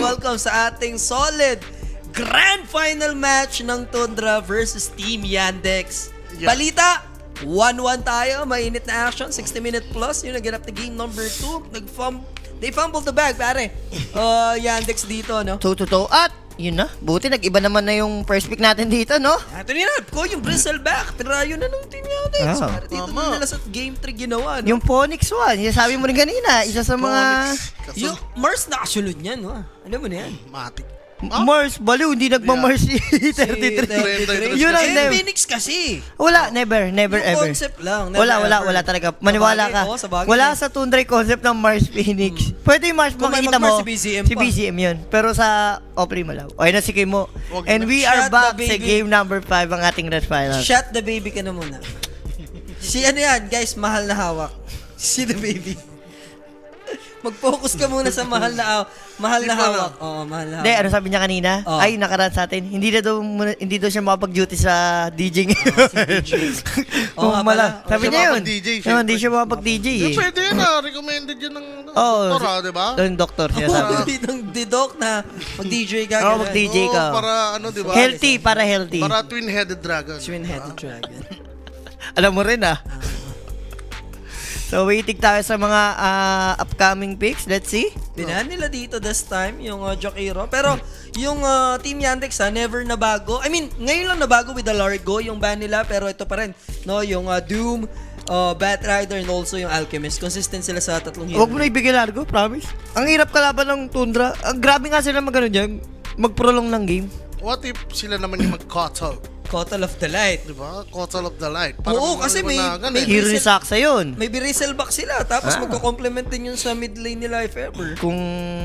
welcome sa ating solid grand final match ng Tundra versus Team Yandex. Balita, 1-1 tayo, mainit na action, 60-minute plus, yung naganap na game number 2. They fumbled the bag, pare. Yandex dito, no? Totoo. At, yun na, buti nag-iba naman na yung first pick natin dito, no? Ito nila, ko yung bristleback, tirayo na ng Team Yandex. Ah, Pare, dito na nila sa game 3 ginawa, no? Yung Phoenix One, yung sabi mo rin kanina, isa sa mga... Yung Mars nakasunod niyan, no? Alam mo na yan. Matic. Mars, baliw, hindi nagmamars si 33. Yun ang Phoenix kasi. Wala, never Yung ever. concept lang. Wala talaga. Maniwala ka. Wala sa Tundra concept ng Mars Phoenix. Pwede yung Mars Kung may makikita mo. mag-Mars, si BCM Si pa. BCM yun. Pero sa Opry Malaw. Okay na si Kimo. And we are Shut back the sa baby. game number 5 ang ating red final. Shut the baby ka na muna. Si ano yan, guys, mahal na hawak. Si the baby. Mag-focus ka muna sa mahal na hawak. Oo, mahal na Hindi, hawak. ano sabi niya kanina? Oh. Ay, nakaraan sa atin. Hindi daw siya makapag-duty sa DJ ngayon. Oo nga pala. Sabi Siya niya yun. makapag-DJ, No, hindi siya makapag-DJ eh. Pwede yun recommended yun ng Oo, doktor di ba? Yung doktor siya sabi. Ng didok na mag-DJ ka. Oo, ganun. mag-DJ ka. Para ano di ba? Healthy, para healthy. Para twin-headed dragon. Twin-headed dragon. Alam mo rin ah. So waiting tayo sa mga upcoming picks. Let's see. Binahan nila dito this time, yung Jokero. Pero yung Team Yandex never nabago. I mean, ngayon lang nabago with the Largo yung ban nila. Pero ito pa rin, no? Yung Doom, Batrider, and also yung Alchemist. Consistent sila sa tatlong hero. Huwag mo na ibigay largo, promise. Ang hirap kalaban ng Tundra. Grabe nga sila mag-ano dyan. Mag-prolong ng game. What if sila naman yung mag-cottle? Cottle of the Light. Di ba? Cottle of the light. Oo, kasi may Hero ni Saksa yun. may Bristlebak sila. Tapos magko-complement din yun sa mid lane nila if ever. Kung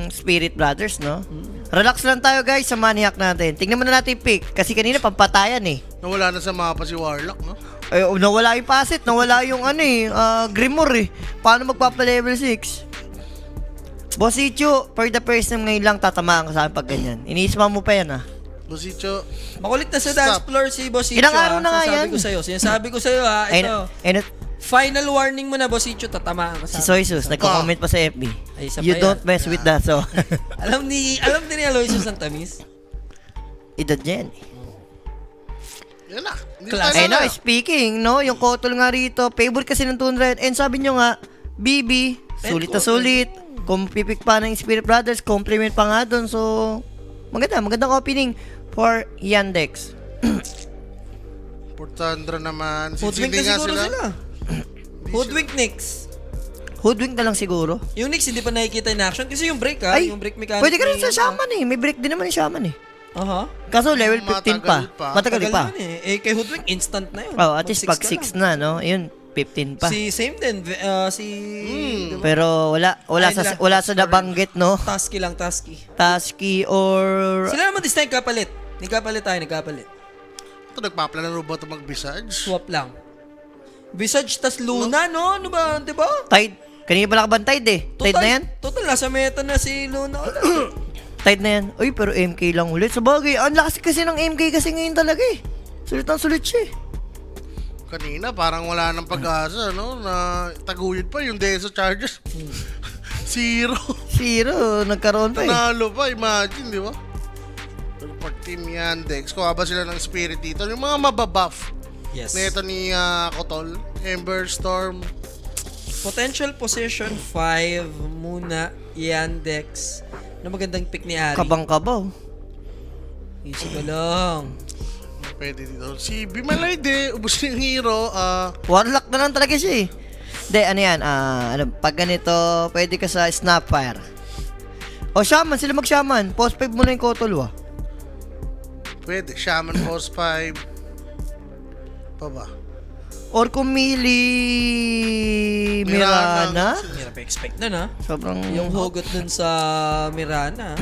Spirit Brothers, no? Relax lang tayo guys sa Maniac natin. Tingnan muna natin yung pick. Kasi kanina pampatayan eh. Nawala na sa mapa si Warlock, no? Ay, nawala yung Pasit, nawala yung Grimoire eh. Paano magpapa-level 6? Boss Icho, for the first time ngayon lang tatamaan ka sa akin pag ganyan. Iniisma mo pa yan ah. Bosicho, Makulit na sa dance floor si Boss Icho. Ilang araw na nga yan. Sinasabi ko sa'yo ha. Ito. Final warning mo na, Boss Icho, tatamaan ka sa Si Soysus, nagko-comment pa sa FB. Ay, isa You pa don't yan. mess with that, so. alam din ni Aloysius ang tamis. Edad yan. yan na. Hindi Class. tayo Eh no, na. speaking, no, yung Kotol nga rito, favorite kasi ng Tundra. And sabi nyo nga, BB, sulit na sulit. Kung pipik pa ng Spirit Brothers, compliment pa nga doon. So, magandang opening for Yandex. For Tundra naman. Hoodwink na Sinsindi nga siguro sila. Hoodwink Knicks. Hoodwink na lang siguro. Yung Knicks hindi pa nakikita in action kasi yung break ha. Ay, Yung break mechanic. pwede ka rin sa Shaman eh. May break din naman yung Shaman eh. Aha. Kaso level 15 pa. Matagal pa. naman eh. Kay Hoodwink, instant na yun. Oh, at least Mag-6 pag ka 6 lang. na, no? Yun, 15 pa. Same din. Diba? Pero wala sa nabanggit, no? Tusky lang, Tusky. Tusky or... Sila naman this time kapalit. Nagkapalit. Ito, nagpapalaro ba ito mag-visage? Swap lang. Visage tas Luna, no? Ano ba? Diba? Tide. Kanina pala ka bang Tide eh? Tide na yan? Total, nasa meta na si Luna. Tide na yan. Uy, pero MK lang ulit. Sa bagay, ang lakas kasi ng MK kasi ngayon talaga eh. Sulit ang sulit siya eh. Kanina, parang wala nang pag-asa, no? Na taguyod pa yung Deso Chargers. Zero. Nagkaroon pa eh. Tanalo pa, imagine, di ba? Pero pag Team Yandex, kuha ba sila ng spirit dito? Yung mga mababuff. Yes. Neto ni Kotol, Ember Storm. Potential position 5 muna, Yandex. Na magandang pick ni Ari. Kabang-kabaw. Easy ka lang. Pwede dito. Si Bimalayde, ubos na yung hero. Warlock na lang talaga siya eh. Hindi, ano yan, pag ganito, pwede ka sa Snapfire. O Shaman, sila mag-Shaman. Post 5 muna yung Kotol ah. Pwede. Shaman Force 5. Pa ba? Or kung Mirana. Hirap expect na na. Sobrang... Yung hugot dun sa Mirana.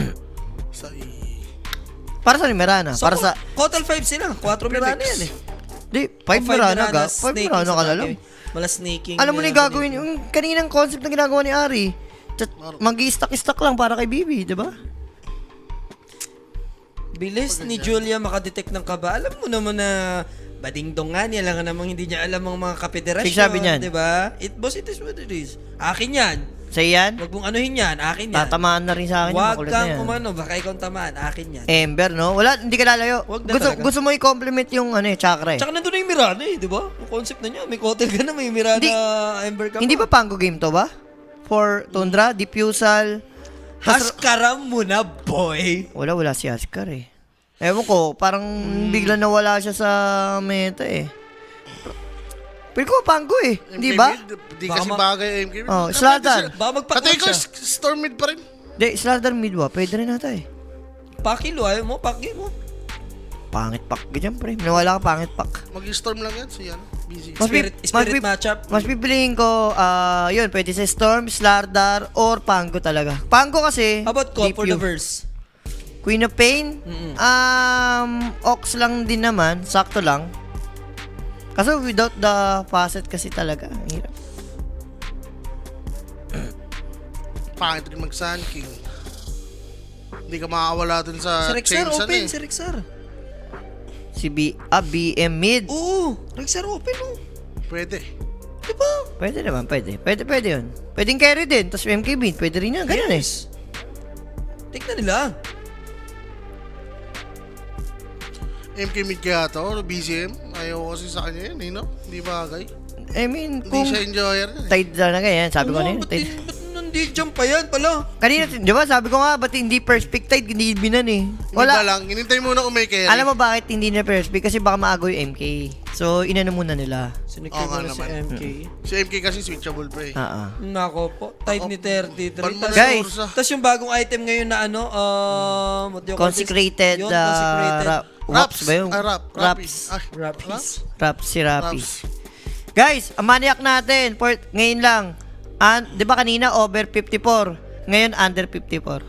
Sa Para sa Mirana. So, Para sa... Kotal 5 sila. 4 Mirana yan eh. Di, 5 Mirana ka. 5 Mirana ka na lang. Mala snaking. Alam mo na yung gagawin, yung kaninang concept na ginagawa ni Ari. Mag-i-stack lang para kay Bibi, di ba? Bilis ni Julia makadetect ng kaba. Alam mo naman na bading-dong nga niya lang namang hindi niya alam ang mga kapederasyon. Sabi niyan. Diba? Boss, it is what it is. Akin yan. Sa'yo yan? Huwag mong anuhin yan. Akin yan. Tatamaan na rin sa akin. Huwag makulit na kang yan. umano. Baka ikaw ang tamaan. Akin yan. Ember, no? Wala, hindi ka lalayo. Wag na talaga. Gusto mo i-compliment yung chakra eh. Tsaka nandun na yung Mirana eh, di ba? Yung concept na niya. May kotel ka na, may Mirana Ember ka Hindi pa. ba Pango game to ba? For Tundra, Diffusal. Haskaram mo na, boy. Wala si Askar eh. Ewan ko, parang bigla nawala siya sa meta eh. Pero ko Pango eh, hindi ba? Di Baka kasi ma- bagay MK mid. Oh, Slardar. Baka magpakot Patay ko, siya. Storm mid pa rin. Di, Slardar mid ba? Pwede rin nata eh. Pakilo, ayaw mo, paki mo. Pangit pak ganyan pre. Nawala ka pangit pak. Mag-storm lang yan, si busy. Spirit matchup. Mas pipiliin ko, yun, pwede sa Storm, Slardar, or Pango talaga. Pango kasi, How about call for DPU. the verse? Queen of Pain, Mm-mm. Ox lang din naman, sakto lang. Kaso without the facet kasi talaga, ang hirap. Pangit rin mag-Sun King. Hindi ka makakawala dun sa Si Rexar, chains, open. eh. Si Rexar. BM mid. Oo, Rexar open oh. Pwede. Diba? Pwede naman, pwede yun. Pwedeng carry din, tapos MK mid, pwede rin yan, ganyan eh. Yes. Tignan nila. MK mid kaya to, BCM. Ayaw ko kasi sa kanya yan, no? Hindi bagay. I mean, Hindi kung siya enjoyer. Eh. tide na ganyan, sabi ko Oo, na yun, ba't tide. hindi jump pa yan pala? Kanina, di ba, sabi ko nga, ba't hindi first pick tide, hindi binan eh. Hindi ba Wala. lang, inintay muna kung may carry. Alam mo bakit hindi na first pick? Kasi baka maago yung MK. So, inano muna nila. Sinikip Oo mo nga na si naman. MK. Si MK kasi switchable pa eh. Nako po, tight ni 33. Ban mo na Guys, si Ursa. Tapos yung bagong item ngayon na ano, what do you call this? Consecrated, Yun, consecrated. Raps ba yun? Raps. Ay, Rapis. Raps, si Rapi. Raps. Guys, ang maniac natin, ngayon lang, di ba kanina over 54, ngayon under 54.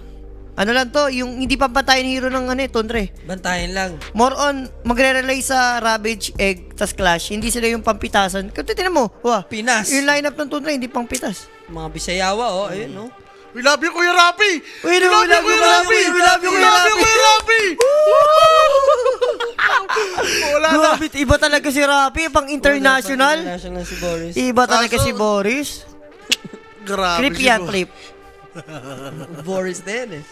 Ano lang to, yung hindi pampatayin hero ng Tundra eh. Bantayan lang. More on, magre-relay sa Ravage, Egg, tas Clash, hindi sila yung pampitasan. Kaya tinan mo, wah, Pinas. yung lineup ng Tundra, hindi pangpitas. Mga Bisayawa, oh, ayun, no? We love you, Kuya Rapi! We love you, Kuya Rapi! We love you, Kuya Rapi! Kuya Rapi! Wala na. Grabe, iba talaga si Rapi, pang international. International si Boris. Iba talaga Kaso- si Boris. Grabe Clip si yan, Bo- clip. Boris din eh.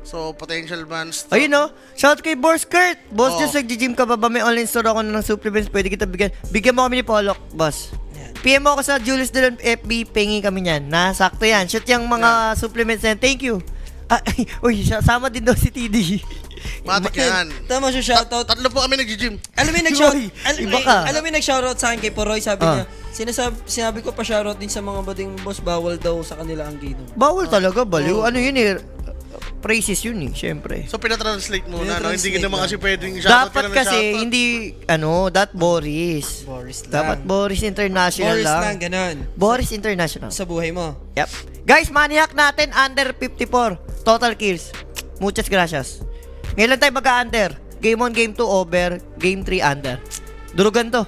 So, potential bans. Ayun no, shout kay Boss Kurt. Boss, Oo. just nag-gym ka ba ba? May online store ako ng supplements. Pwede kita bigyan. Bigyan mo kami ni Polok, boss. Yan. PM mo ako sa Julius Delon FB. Pengi kami niyan. Sakto yan. Shoot yung mga supplements yan. Thank you. Uy, sama din daw si TD. Matik yan. Tama siya, shoutout. Tatlo po kami nag-gym. Alam mo yung nag-shout, Uy, iba ka. alam mo yung nag-shoutout sa akin kay Poroy, sabi Ah. niya, sinabi ko pa shoutout din sa mga bading boss, bawal daw sa kanila ang ginom. Bawal talaga, baliw. Ano yun eh? Praises yun eh, syempre. So, pinatranslate muna, no? Hindi Pinatranslate ka naman lang. kasi pwedeng shoutout Dapat ka ng kasi, shoutout. hindi, that Boris. Boris lang. Dapat Boris International Boris lang. lang, ganun. Boris International. Sa buhay mo. Yep. Guys, maniac natin under 54. Total kills. Muchas gracias. Ngayon lang tayo mag-under. Game 1, Game 2 over, Game 3 under. Durugan to.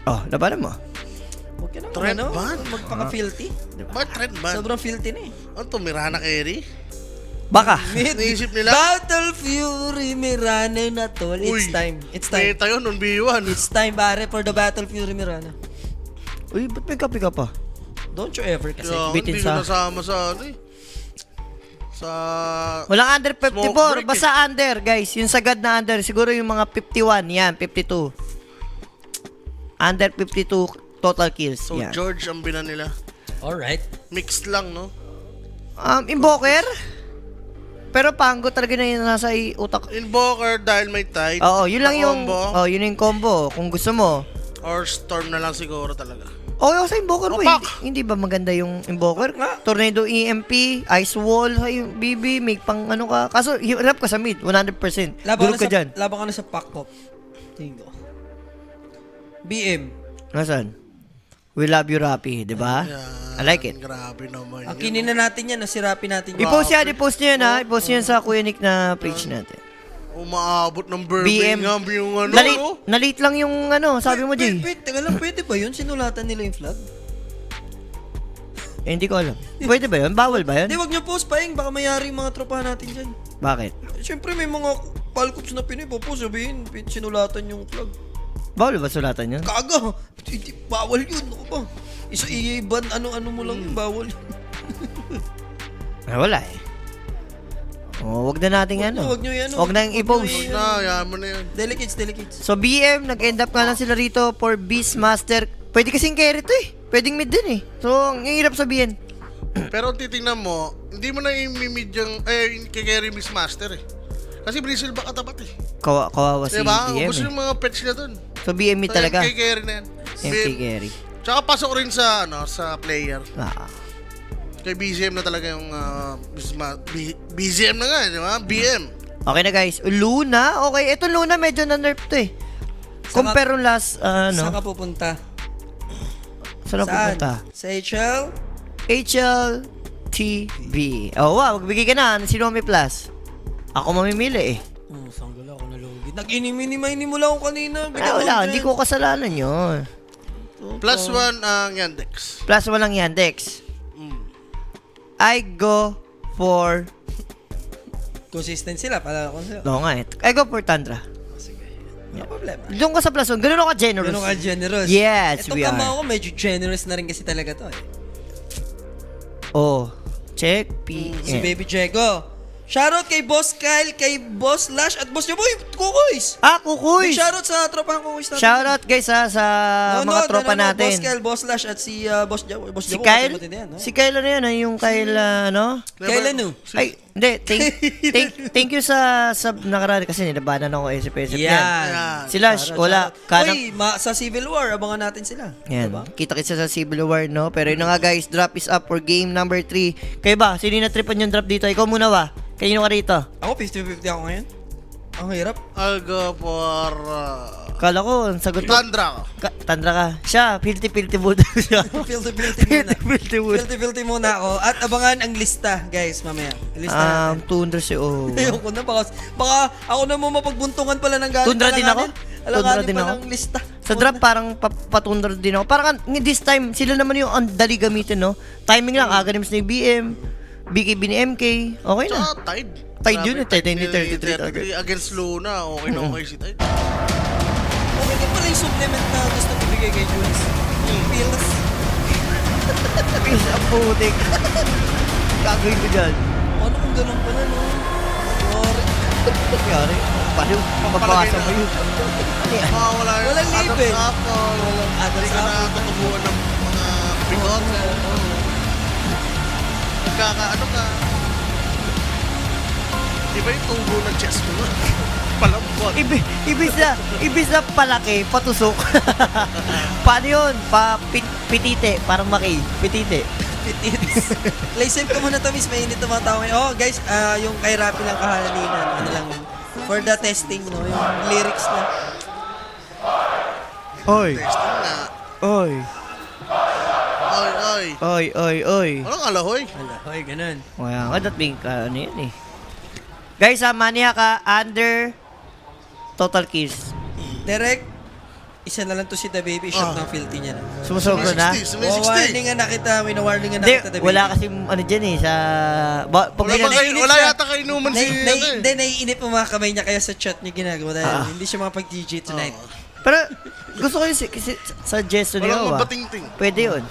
Oh, labanan mo. Huwag ka nang Trend ban. magpaka-filthy. Ba't trend ban? Sobrang filthy na eh. Ano to, Mirana carry? Baka. Naisip nila? Battle Fury Mirana na tol. It's Uy, time. It's time. Meta yun, 1v1. It's time, pare, for the Battle Fury Mirana. Uy, ba't may kape ka pa? Don't you ever kasi. Kaya bitin hindi sa- ko nasama sa ano eh. Sa... Walang under Smoke 54. break Basta under, guys. Yung sagad na under. Siguro yung mga 51. Yan, 52. Under 52 total kills. So, Yan. George ang binan nila. Alright. Mixed lang, no? Invoker? Pero Pango talaga na yun nasa utak. Invoker dahil may tide. Oo, yun lang yung combo, yun yung combo kung gusto mo. or Storm na lang siguro talaga. Okay ako sa Invoker mo. Opak! Hindi ba maganda yung Invoker? Tornado EMP, Ice Wall, yung BB, may pang ano ka. Kaso, hirap ka sa mid, 100%. Durog ka dyan. Laban ka na sa Pac-Pop. Tingin ko. BM. Nasaan? We love you, Rapi, di ba? I like it. Grabe naman. Ang kinin na natin yan, nasirapin natin yan. I-post nyo yan ha. I-post nyo yan sa Kuya Nick na page natin. Umaabot ng BM. Birmingham yung ano, Nalit, no? nalit lang yung ano, sabi mo, Jay. Wait, teka lang, pwede ba yun? Sinulatan nila yung flag? Eh, hindi ko alam. Pwede ba yun? Bawal ba yun? Hindi, wag niyo post pa yung baka mayari yung mga tropahan natin dyan. Bakit? Siyempre may mga palkups na Pinoy po sabihin, sinulatan yung flag. Bawal ba sulatan yun? Kaga! Hindi, bawal yun. Ano ba? Iban, ano mo lang yung bawal. Wala eh. Oh, wag na nating ano. Wag nyo yan. Wag na yung i-post. Huwag na, hayaan mo na yan. Delicates. So BM, nag-end up nga lang sila rito for Beastmaster. Pwede kasing carry to eh. Pwedeng mid din eh. So, ang hirap sabihin. Pero kung titingnan mo, hindi mo na i-mid yung, kay-carry Beastmaster eh. Kasi Brazil ba katapat eh. Kawawa si Diba? BM Ubus eh. yung mga pets niya dun. So BM mid talaga. MK carry na yan. MK carry. Tsaka pasok rin sa, sa player. Ah. Kay BGM na talaga yung, BGM na nga, di ba? BM. Okay na guys. Luna. Okay, ito Luna medyo na-nerf to eh. Compare yung last, Saan ka pupunta? Saan na pupunta? Sa HL? HLTV. Oh wow, magbigay ka na. Sino may plus? Ako mamimili eh. Sanggol ako nalugid. Nag-inim-inim mo lang ako kanina. Wala, hindi ko kasalanan yun. +1 ang Yandex. Plus walang Yandex. I go for... Consistent sila. Pala ako sila. No nga eh. I go for Tundra. No problema. Doon ka sa plus 1. Ganun ako generous. Ganun ka generous. Yes, Itong we are. kama ko, medyo generous na rin kasi talaga to eh. Oh. Check. P. Si Baby Jego. Shoutout kay Boss Kyle, kay Boss Lash, at Boss Jaboy, Kukoys! Ah, Kukoy! Shoutout sa tropa ng Kukoys natin. Shoutout guys ha, sa mga tropa natin. Boss Kyle, Boss Lash, at si Boss Jaboy. Boss Si Jaboy, Kyle? matindi yan, no? Si Kyle ano yun? Yung Kyle, ano? Kyle ano? Ay, hindi. Thank you sa nakaraan kasi nilabanan ako SPSF yan. Yan. Si Lash, wala. Uy, sa Civil War, abangan natin sila. Yan. Diba? Kita-kita sa Civil War, no? Pero yun na nga guys, drop is up for game number 3. Kayo ba? Sino yung na-tripan yung drop dito? Ikaw muna ba? Kanino ka rito? Ako, 50-50 ako ngayon. Ang hirap. I'll go for... Kala ko, ang sagot ko. Tundra. Tandra ka. Siya, filthy bulldog siya. Filthy muna. Filthy bulldog. Filthy muna ako. At abangan ang lista, guys, mamaya. Lista natin. Tundra si O. Ayoko na, baka ako na mo mapagbuntungan pala ng galit. Tundra din ako? Tundra din ako? Palang lista. Sa drop parang patundra din ako. Parang this time, sila naman yung ang dali gamitin, no? Timing lang, aganims na yung BM, BKB ni MK, okay na. Tsaka Tide. Tide yun, Grabe, Tide ni 33 33 against Luna. Okay na okay si Tide. Okay din pala yung supplement na gusto ibigay kay Jules. Pills. Please, ang putik. Gagawin ko dyan. Ano kung ganun pala, no? Sorry. Nangyari, paliw, mababasa mo yun. Wala yung Walang label. Walang Adam's Hindi ka na apple. tutubuan ng mga bigot. Ano ka? Di ba yung tubo ng chest mo? Palambot. Ibis na palaki, patusok. Paano yun? Pitite, parang maki. Pitite. Pitits. Play-safe ka muna to, miss. Mainit na mga tao ngayon. Oh, guys, yung kay Rappi lang kahalalinan. Ano lang yun? For the testing, no? Yung lyrics na. Oy. Testing na. Oy. Oy, oy. Oy, oy, oy. Walang alahoy. Wala, hoy, ganun. Wala ka, that being ano yan eh. Guys, mania ka under total kills. Derek, isa na lang to si The Baby. Shot ng filthy niya na. Sumusobra na. May 60. Warningan na kita. Winawarningan na Hindi, kita, The Baby. wala kasi ano dyan eh, sa... Pag Wala yata kainuman si... Hindi, naiinip ang mga kamay niya kaya sa chat niya ginagawa dahil hindi siya makapag-DJ tonight. Pero gusto ko yung suggestion niyo Walang ba? mabating-ting. Pwede yun.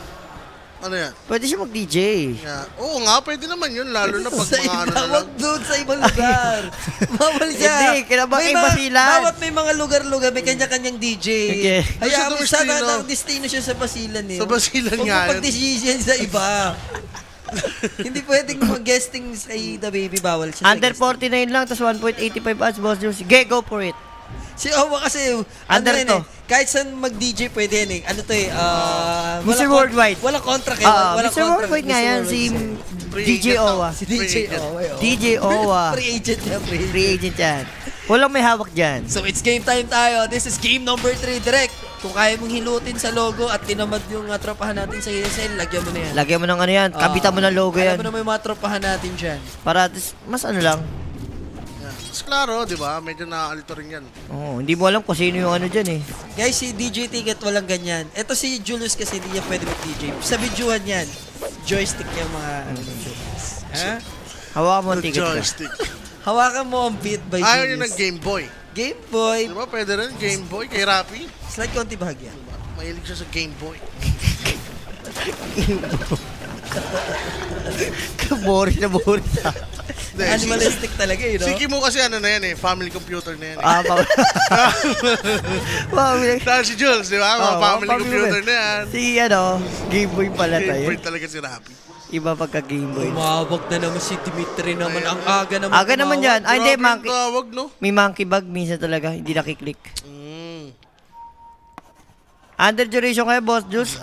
Ano yan? Pwede siya mag-DJ. Yeah. Oo nga, pwede naman yun. Lalo na pag Sa mga ano iba, na wag lang. doon sa ibang lugar. Bawal siya. Hindi, kailangan May iba mga- silan. Bawat may mga lugar-lugar, may kanya-kanyang DJ. Okay. Kaya Gusto sa destino. destino siya sa Basilan eh. Sa Basilan Huwag nga mo yun. pag-decision sa iba. Hindi pwedeng mag-guesting kay The Baby, bawal siya. sa Under guesting. 49 lang, tapos 1.85 ads, boss Jules. Go for it. Si Owa kasi, Under rin to. kahit saan mag-DJ pwede yan eh. Ano to eh, Mr. Worldwide. Walang contract eh. Walang Mr. Worldwide nga yan, si DJ Owa. Si DJ Owa. DJ Owa. Free agent niya, Free agent yan. Walang may hawak dyan. So it's game time tayo. This is game number 3, direct. Kung kaya mong hilutin sa logo at tinamad yung tropahan natin sa ESL, lagyan mo na yan. Lagyan mo ng ano yan, kabitan mo ng logo yan. Alam mo naman yung mga tropahan natin dyan. Para mas ano lang. Yeah. Mas klaro, di ba? Medyo nakaalito rin yan. Oo, hindi mo alam kung sino yung ano dyan eh. Guys, si DJ Ticket walang ganyan. Ito si Julius kasi hindi niya pwede mag-DJ. Sa videohan yan, joystick yung mga ano ng Julius. Ha? Hawakan mo ang The ticket ka. joystick. Hawakan mo ang beat by Ayaw Julius. yun ng Game Boy. Game Boy. Di ba? Pwede rin Game Boy kay Rappi. Slide konti bahagya. Diba? Mahilig siya sa Game Boy. Boring na boring. Hindi, Animalistic talaga eh, no? Si Kimo kasi ano na yan eh, family computer na yan eh. Ah, family. Dahil si Jules, di ba? Mga Oo, family family computer mo. na yan. Si Game Boy pala tayo. Favorite talaga si Rapi. Iba pagka Game Boy. Umawag na naman si Dimitri naman. Ang aga naman. Aga naman yan. Ay, hindi, Grabe monkey. yung tawag, no? May monkey bag minsan talaga, hindi nakiklik. Under duration kayo, Boss Jules.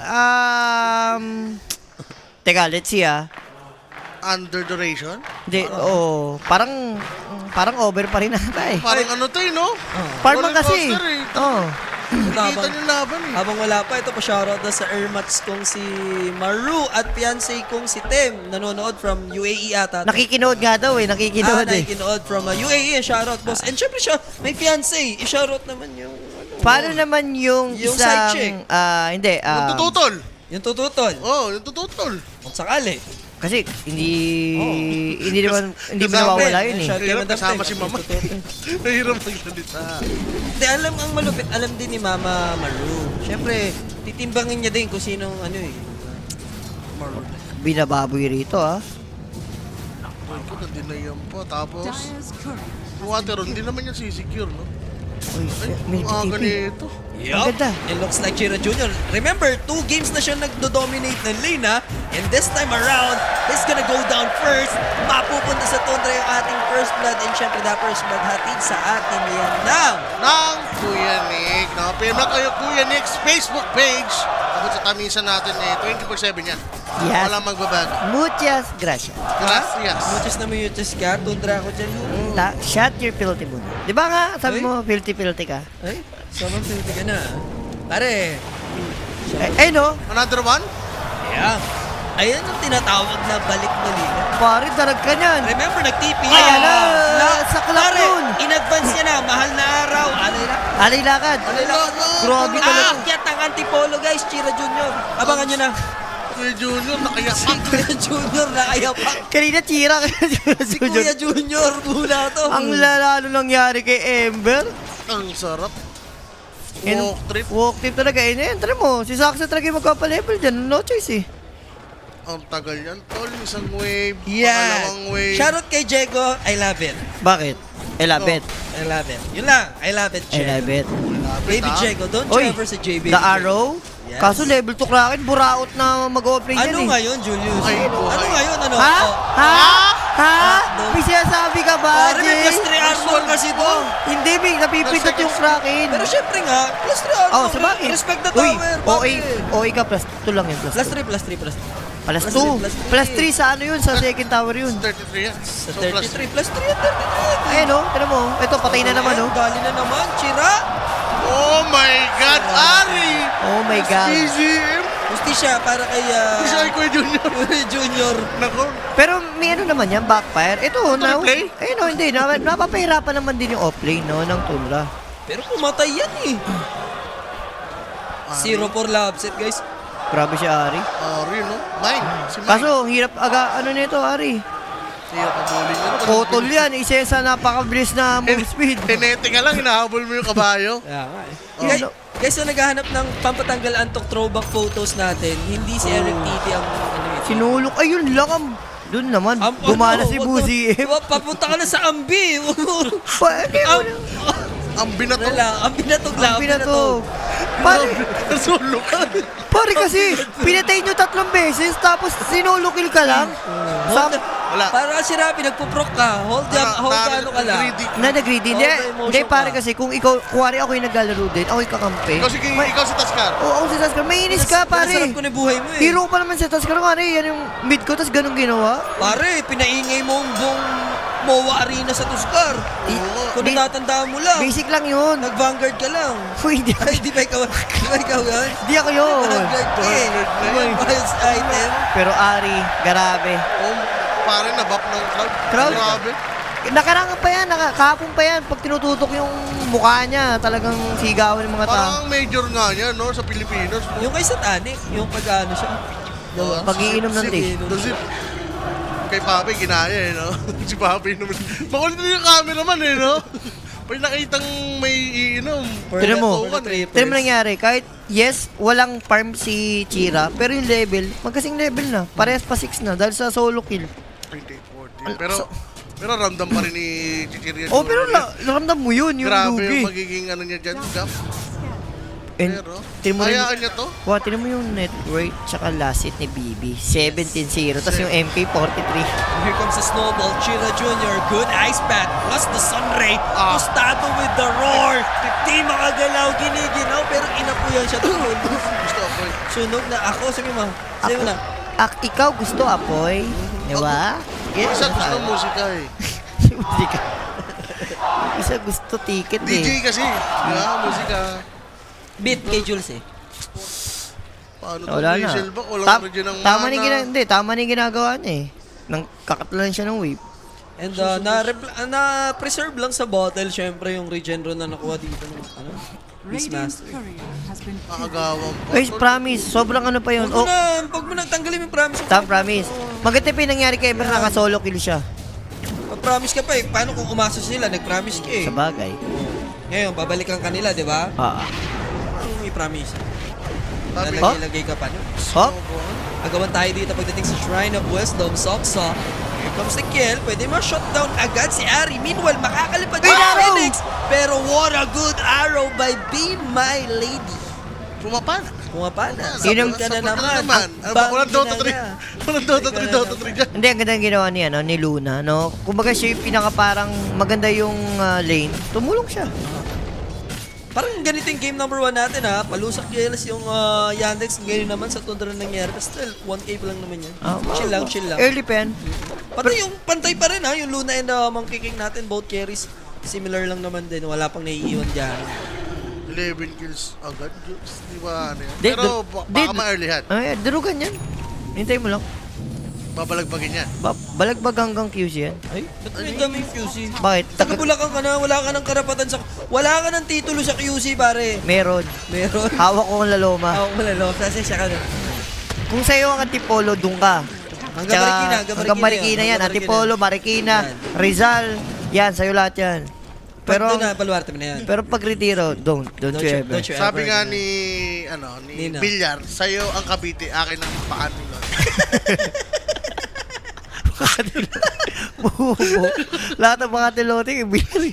Teka, let's see Under duration? Hindi, parang over pa rin ata eh. Parang ano to eh, no? Parman roller kasi. coaster eh. Oo. Nakita niyo laban eh. Habang wala pa, ito pa shoutout na sa airmats kong si Maru at fiancé kong si Tim. Nanonood from UAE ata. Nakikinood nga daw eh, nakikinood eh. Nakikinood from UAE. Shoutout, boss. And syempre siya, may fiancé. I-shoutout naman yung... Paano naman yung Yung isang... side chick? Hindi. Yung tututol. Yung tututol. Oh, yung tututol. Kung sakali. Kasi hindi naman Kasama nawawala yun eh. Shout kay Hirap Madam kasama Teng. si Mama. Nahirap magsalita. Hindi, alam ang malupit. Alam din ni Mama Maru. Syempre, titimbangin niya din kung sinong ano eh. Binababoy rito Ay ko, na-deny pa. Tapos, yung water hindi naman yan sisecure, no? Uy, may Ang aga TP. nito. Ang ganda. It looks like Chira Jr. Remember, 2 games na siya nagdo-dominate ng lane, ha? And this time around, he's gonna go down first. Mapupunta sa Tundra yung ating first blood. And syempre, that first blood hatid sa atin yan ng... Ng Kuya Nick. Nakapirm na kayo Kuya Nick's Facebook page. Abot sa tamisan natin eh. 24/7 yan. Yes. Walang magbabago. Muchas gracias. Gracias. Muchos na may utos ka. Tundra ako dyan. Shut your filthy muna. Di ba nga, sabi Uy. mo, filthy ka? Ay, sobrang filthy ka na. Pare. No? Another one? Yeah. Ayan yung tinatawag na balik na liga. Pare, darag ka niyan. Remember, nag-TP Ayan na, sa clock pare, yun. in-advance niya na. Mahal na araw. Alay na. Alay lakad. Grabe talaga. Aakyat ang antipolo, guys. Chira Junior. Abangan nyo na. Kuya Junior, Si nakayapak. Kuya Junior na kaya pa. Kanina tira ka. Si Kuya Junior muna to. Ang lalalo nangyari kay Ember. Ang sarap. And Walk trip. Walk trip talaga. Tara mo, si Saxa talaga yung magpapalevel dyan. No choice eh. Ang tagal yan, tol. Isang wave, Yeah. pangalawang wave. Shoutout kay Jego. I love it. Bakit? I love it. I love it. Yun lang. I love it, I Jego. love it. Baby ah. Jego. Don't Oy, you ever say J, baby. The arrow? Yes. Kaso level 2 Kraken, buraot na mag-offlane yan Ano eh. ngayon, Julius? Ay, Ano buhay. ngayon? Ano? Ha? Oh. Ha? Ha? no. May sinasabi ka ba, Pare, may Jay? plus 3 armor kasi to. Hindi, may napipindot yung Kraken. Pero syempre nga, plus 3 armor. Oh, sa bakit? Respect the Uy, tower. OA ka, plus 2 lang yun. Plus 3, plus 3, plus 3. Plus plus 2. three, plus three. Plus 3 sa ano yun? Sa second tower yun. 33 yan. Sa So, plus 33, plus 3 yan, 33. Ayun o, tira mo. Ito, patay na naman o. Gali na naman, Chira. Oh my God, Ari! Oh my God. BGM! Justisya para kay Isa kay Kuya Junior. Junior. Nako. Pero may ano naman yan, backfire. Ito, Ito replay? Ayun o, hindi. Napapahirapan naman din yung offlane, no, ng Tundra. Pero pumatay yan eh. 0 for love set, guys. Grabe si Ari. Ari, no? Mine. Si Mine. Kaso, hirap ano nito, Ari. Siya pabulin yan. Potol yan. Isa yan sa napakabilis na move speed. Tenete ka lang, hinahabol mo yung kabayo. Kaya nga eh. Oh. Guys, so naghahanap ng pampatanggal antok throwback photos natin. Hindi si Eric TT ang ano eh. Sinulok. Ayun lang ang... Doon naman, gumana si Buzi. Papunta ka na sa Ambi. Ang binato. Ang binatog lang. Ang pinatog. Pare, Nasulok ka. pare kasi, pinatay nyo 3 beses, tapos sinulukil ka lang. Wala. Para si Rapi, nagpuprok ka. Hold ano ka lang. Greedy. Nag-agree din. All the emotion Hindi, pare ka. kasi, kung ikaw, kuwari ako yung naglalaro din, ako yung kakampi. Ikaw si Taskar. Oo, ako si Taskar. Mainis ka, pare. Sarap ko na buhay mo eh. Hero pa naman si Taskar. Pare, yan yung mid ko, tapos ganun ginawa. Pare, pinaingay mo ang buong MOA Arena sa Tuskar. Kung Di- natatandaan mo lang. Basic lang yun. Nag-vanguard ka lang. Uy, di Ay, di ba ikaw yan? Di ako yun. Vanguard ka eh. Di ba yung Miles item? Pero Ari, grabe. Oh, pare na bap ng crowd. Crowd? Grabe. Nakarangan pa yan, kahapon pa yan. Pag tinututok yung mukha niya, talagang sigawan ng mga tao. Parang major nga niya, no? Sa Pilipinas. No? Yung kay Satanic, yung pag-ano siya. Pag-iinom ng tea. Kasi kay Papi, ginaya eh, no? Si Papi naman. Makulit na yung cameraman eh, no? May nakitang may iinom. Tignan mo. For the trippers. Tignan mo nangyari, kahit yes, walang farm si Chira, pero yung level, magkasing level na. Parehas pa 6 na dahil sa solo kill. 28-14. Pero ramdam pa rin ni Chichirian. Oh, pero naramdam mo yun, yung Grabe lugi. yung magiging ano niya dyan, gap. And, Pero, tignan mo rin, hayaan niya to. wow, tignan mo yung net rate tsaka last hit ni BB. 17-0, tapos yung MK 43. Here comes the snowball. Chira Jr. Good ice bat. Plus the sunray. Tostado with the roar. Di makagalaw. Giniginaw. Pero inapuyan siya. Gusto ako eh. Sunog na ako. Sabi mo. Sabi mo na. Ikaw gusto apoy? Di ba? Isa gusto musika eh. Hindi ka. Isa gusto ticket DJ eh. kasi. Musika. Beat kay Jules eh. Paano to? Wala na. Diesel ba? Walang region ng Tama ni mana. tama ni ginagawa niya eh. Nang kakatlan siya ng wave. And na-preserve lang sa bottle, syempre, yung regenero na nakuha dito ng Beastmaster. Nakagawang pa. Guys, promise, sobrang ano pa yun. Oh, Pag mo nagtanggalin yung promise. promise. Maganda pa yung nangyari kay Ever, naka-solo kill siya. Pag-promise ka pa eh. Paano kung umasa sila? Nag-promise ka eh. Sa bagay. Ngayon, babalikan ka nila, di ba? Ano may promise? Lalagay-lagay ka pa. No? Hop. Agawan tayo dito pagdating sa Shrine of Wisdom, Soksa. Here comes the kill. Pwede ma-shutdown agad si Ari. Meanwhile, makakalipad yung Phoenix. Pero what a good arrow by Be My Lady. Pumapana. Pumapana. Yun ang- Sabot ka na Sabot ka naman. Walang Dota 3. Walang Dota 3, Dota 3 dyan. Hindi, ang ganda ng ginawa niya, no, ni Luna, no? Kumbaga siya yung pinaka parang maganda yung lane. Tumulong siya. Parang ganito yung game number 1 natin ha. Palusak kills yung Yandex. Ngayon naman sa Tundra nangyari. But still, 1k pa lang naman yan. Chill lang, chill lang. Early pen. Pati yung pantay pa rin ha. Yung Luna and Monkey King natin, both carries. Similar lang naman din. Wala pang naiiwan dyan. 11 kills agad. Di ba ano yan? Di- Pero di- baka ma-earlyhan. Ay, darugan yan. Hintay mo lang. Babalagbagin yan. Balagbag hanggang QC yan. Ay, ba't may dami yung QC? Bakit? Taga Bulacan ka na, wala ka ng karapatan sa... Wala ka ng titulo sa QC, pare. Meron. Meron. Hawak ko ang laloma. Ako malalo. Kasi siya ka na. Kung sa'yo ang Antipolo, doon ka. Hanggang Tsaka, Marikina. hanggang Marikina yan. Antipolo, Marikina, Rizal. Yan, sa'yo lahat yan. Pero Pero, doon na, baluarte mo na yan. pero pag retiro, don't you ever. Don't you Sabi ever. nga ni Nino. Bilyar, sa'yo ang Cavite, akin ang paan nila. Bubo. Lahat ng mga tiloting, ibigay.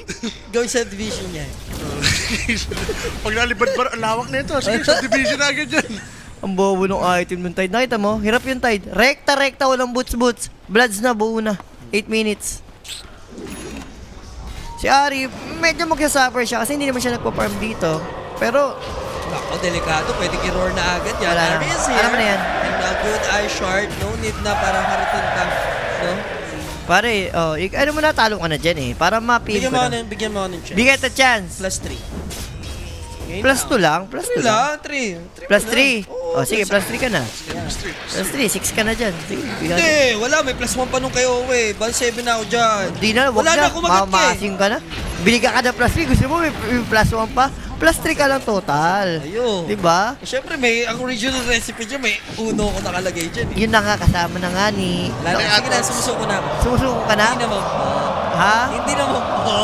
Gawin sa division niya. Pag nalibad ba, ang lawak na ito. Sige, subdivision na agad dyan. Ang bobo ng item ng Tide. Nakita mo? Hirap yung Tide. Rekta, walang boots. Bloods na, buo na. 8 minutes. Si Ari, medyo magsasuffer siya kasi hindi naman siya nagpa-farm dito. Pero, Ako, delikado. Pwede i-roar na agad yan. Wala na. Ari is here. Alam mo na yan. And a good eye shard. No need na parang haritin ka. No? pare, ano mo na, talo ka na dyan eh. Para mapil Bigyan ko mo na. bigyan mo ako ng chance. Bigyan kita chance. Plus 3. Plus 2 lang. Plus 2 lang. 3. Plus 3. Oh, sige, plus 3 ka na. Street. Plus 3, 6 ka na dyan. Sige, bigyan. Hindi, wala. May plus 1 pa nung kayo, eh. Bal 7 na ako dyan. Di na, wag Wala na. na, kumagat ka eh. Mamaasim ka na. Binigyan ka na plus 3. Gusto mo may plus 1 pa? Plus 3 ka lang total. Ayun. Diba? Eh, syempre, ang original recipe dyan, may uno ko nakalagay dyan. Eh. Yun na nga, kasama na nga ni... Wala na, sige na, sumusuko na ako. Sumusuko ka na? Hindi naman po. Ha? Hindi naman po.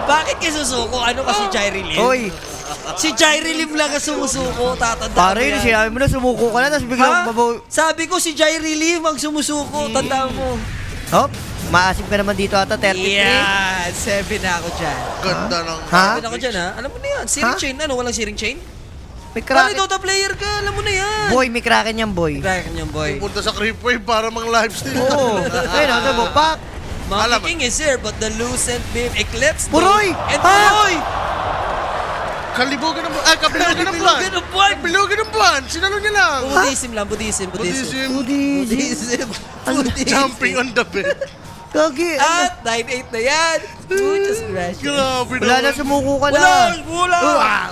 Bakit ka susuko? Ano kasi Jairi Lim? Hoy, Si Jairi Lim lang ang sumusuko, tatandaan pare, mo yan. sinabi mo na sumuko ka na, tapos biglang Ha? babaw... Sabi ko si Jairi Lim ang sumusuko, tandaan mo. Hop, maasim ka naman dito ata, 33. Yeah, 7 na ako dyan. Ganda ng... Ha? 7 ako dyan ha. Alam mo na yan, searing Ha? chain. Ano, walang searing chain? May Pare, kraken. Dota player ka, alam mo na yan. Boy, may kraken yan, boy. Kaya kanyang boy. Pupunta sa Creepwave para mang lifestyle. Oo. Ayun, ano mo, pak. Monkey Alam mo. King is here, but the Lucent Beam Eclipse. Puroy! And Ha? Puroy! Kalibugan ng buwan. Kabilugan ng buwan. Kabilugan ng buwan. Kabilugan ng buwan. Sinalo niya lang. Buddhism lang, Buddhism. Buddhism. Buddhism. Buddhism. Jumping on the bed. Gagi. At 9-8 na yan. Just gracious. Grabe Wala na, naman. sumuko ka na. Wala.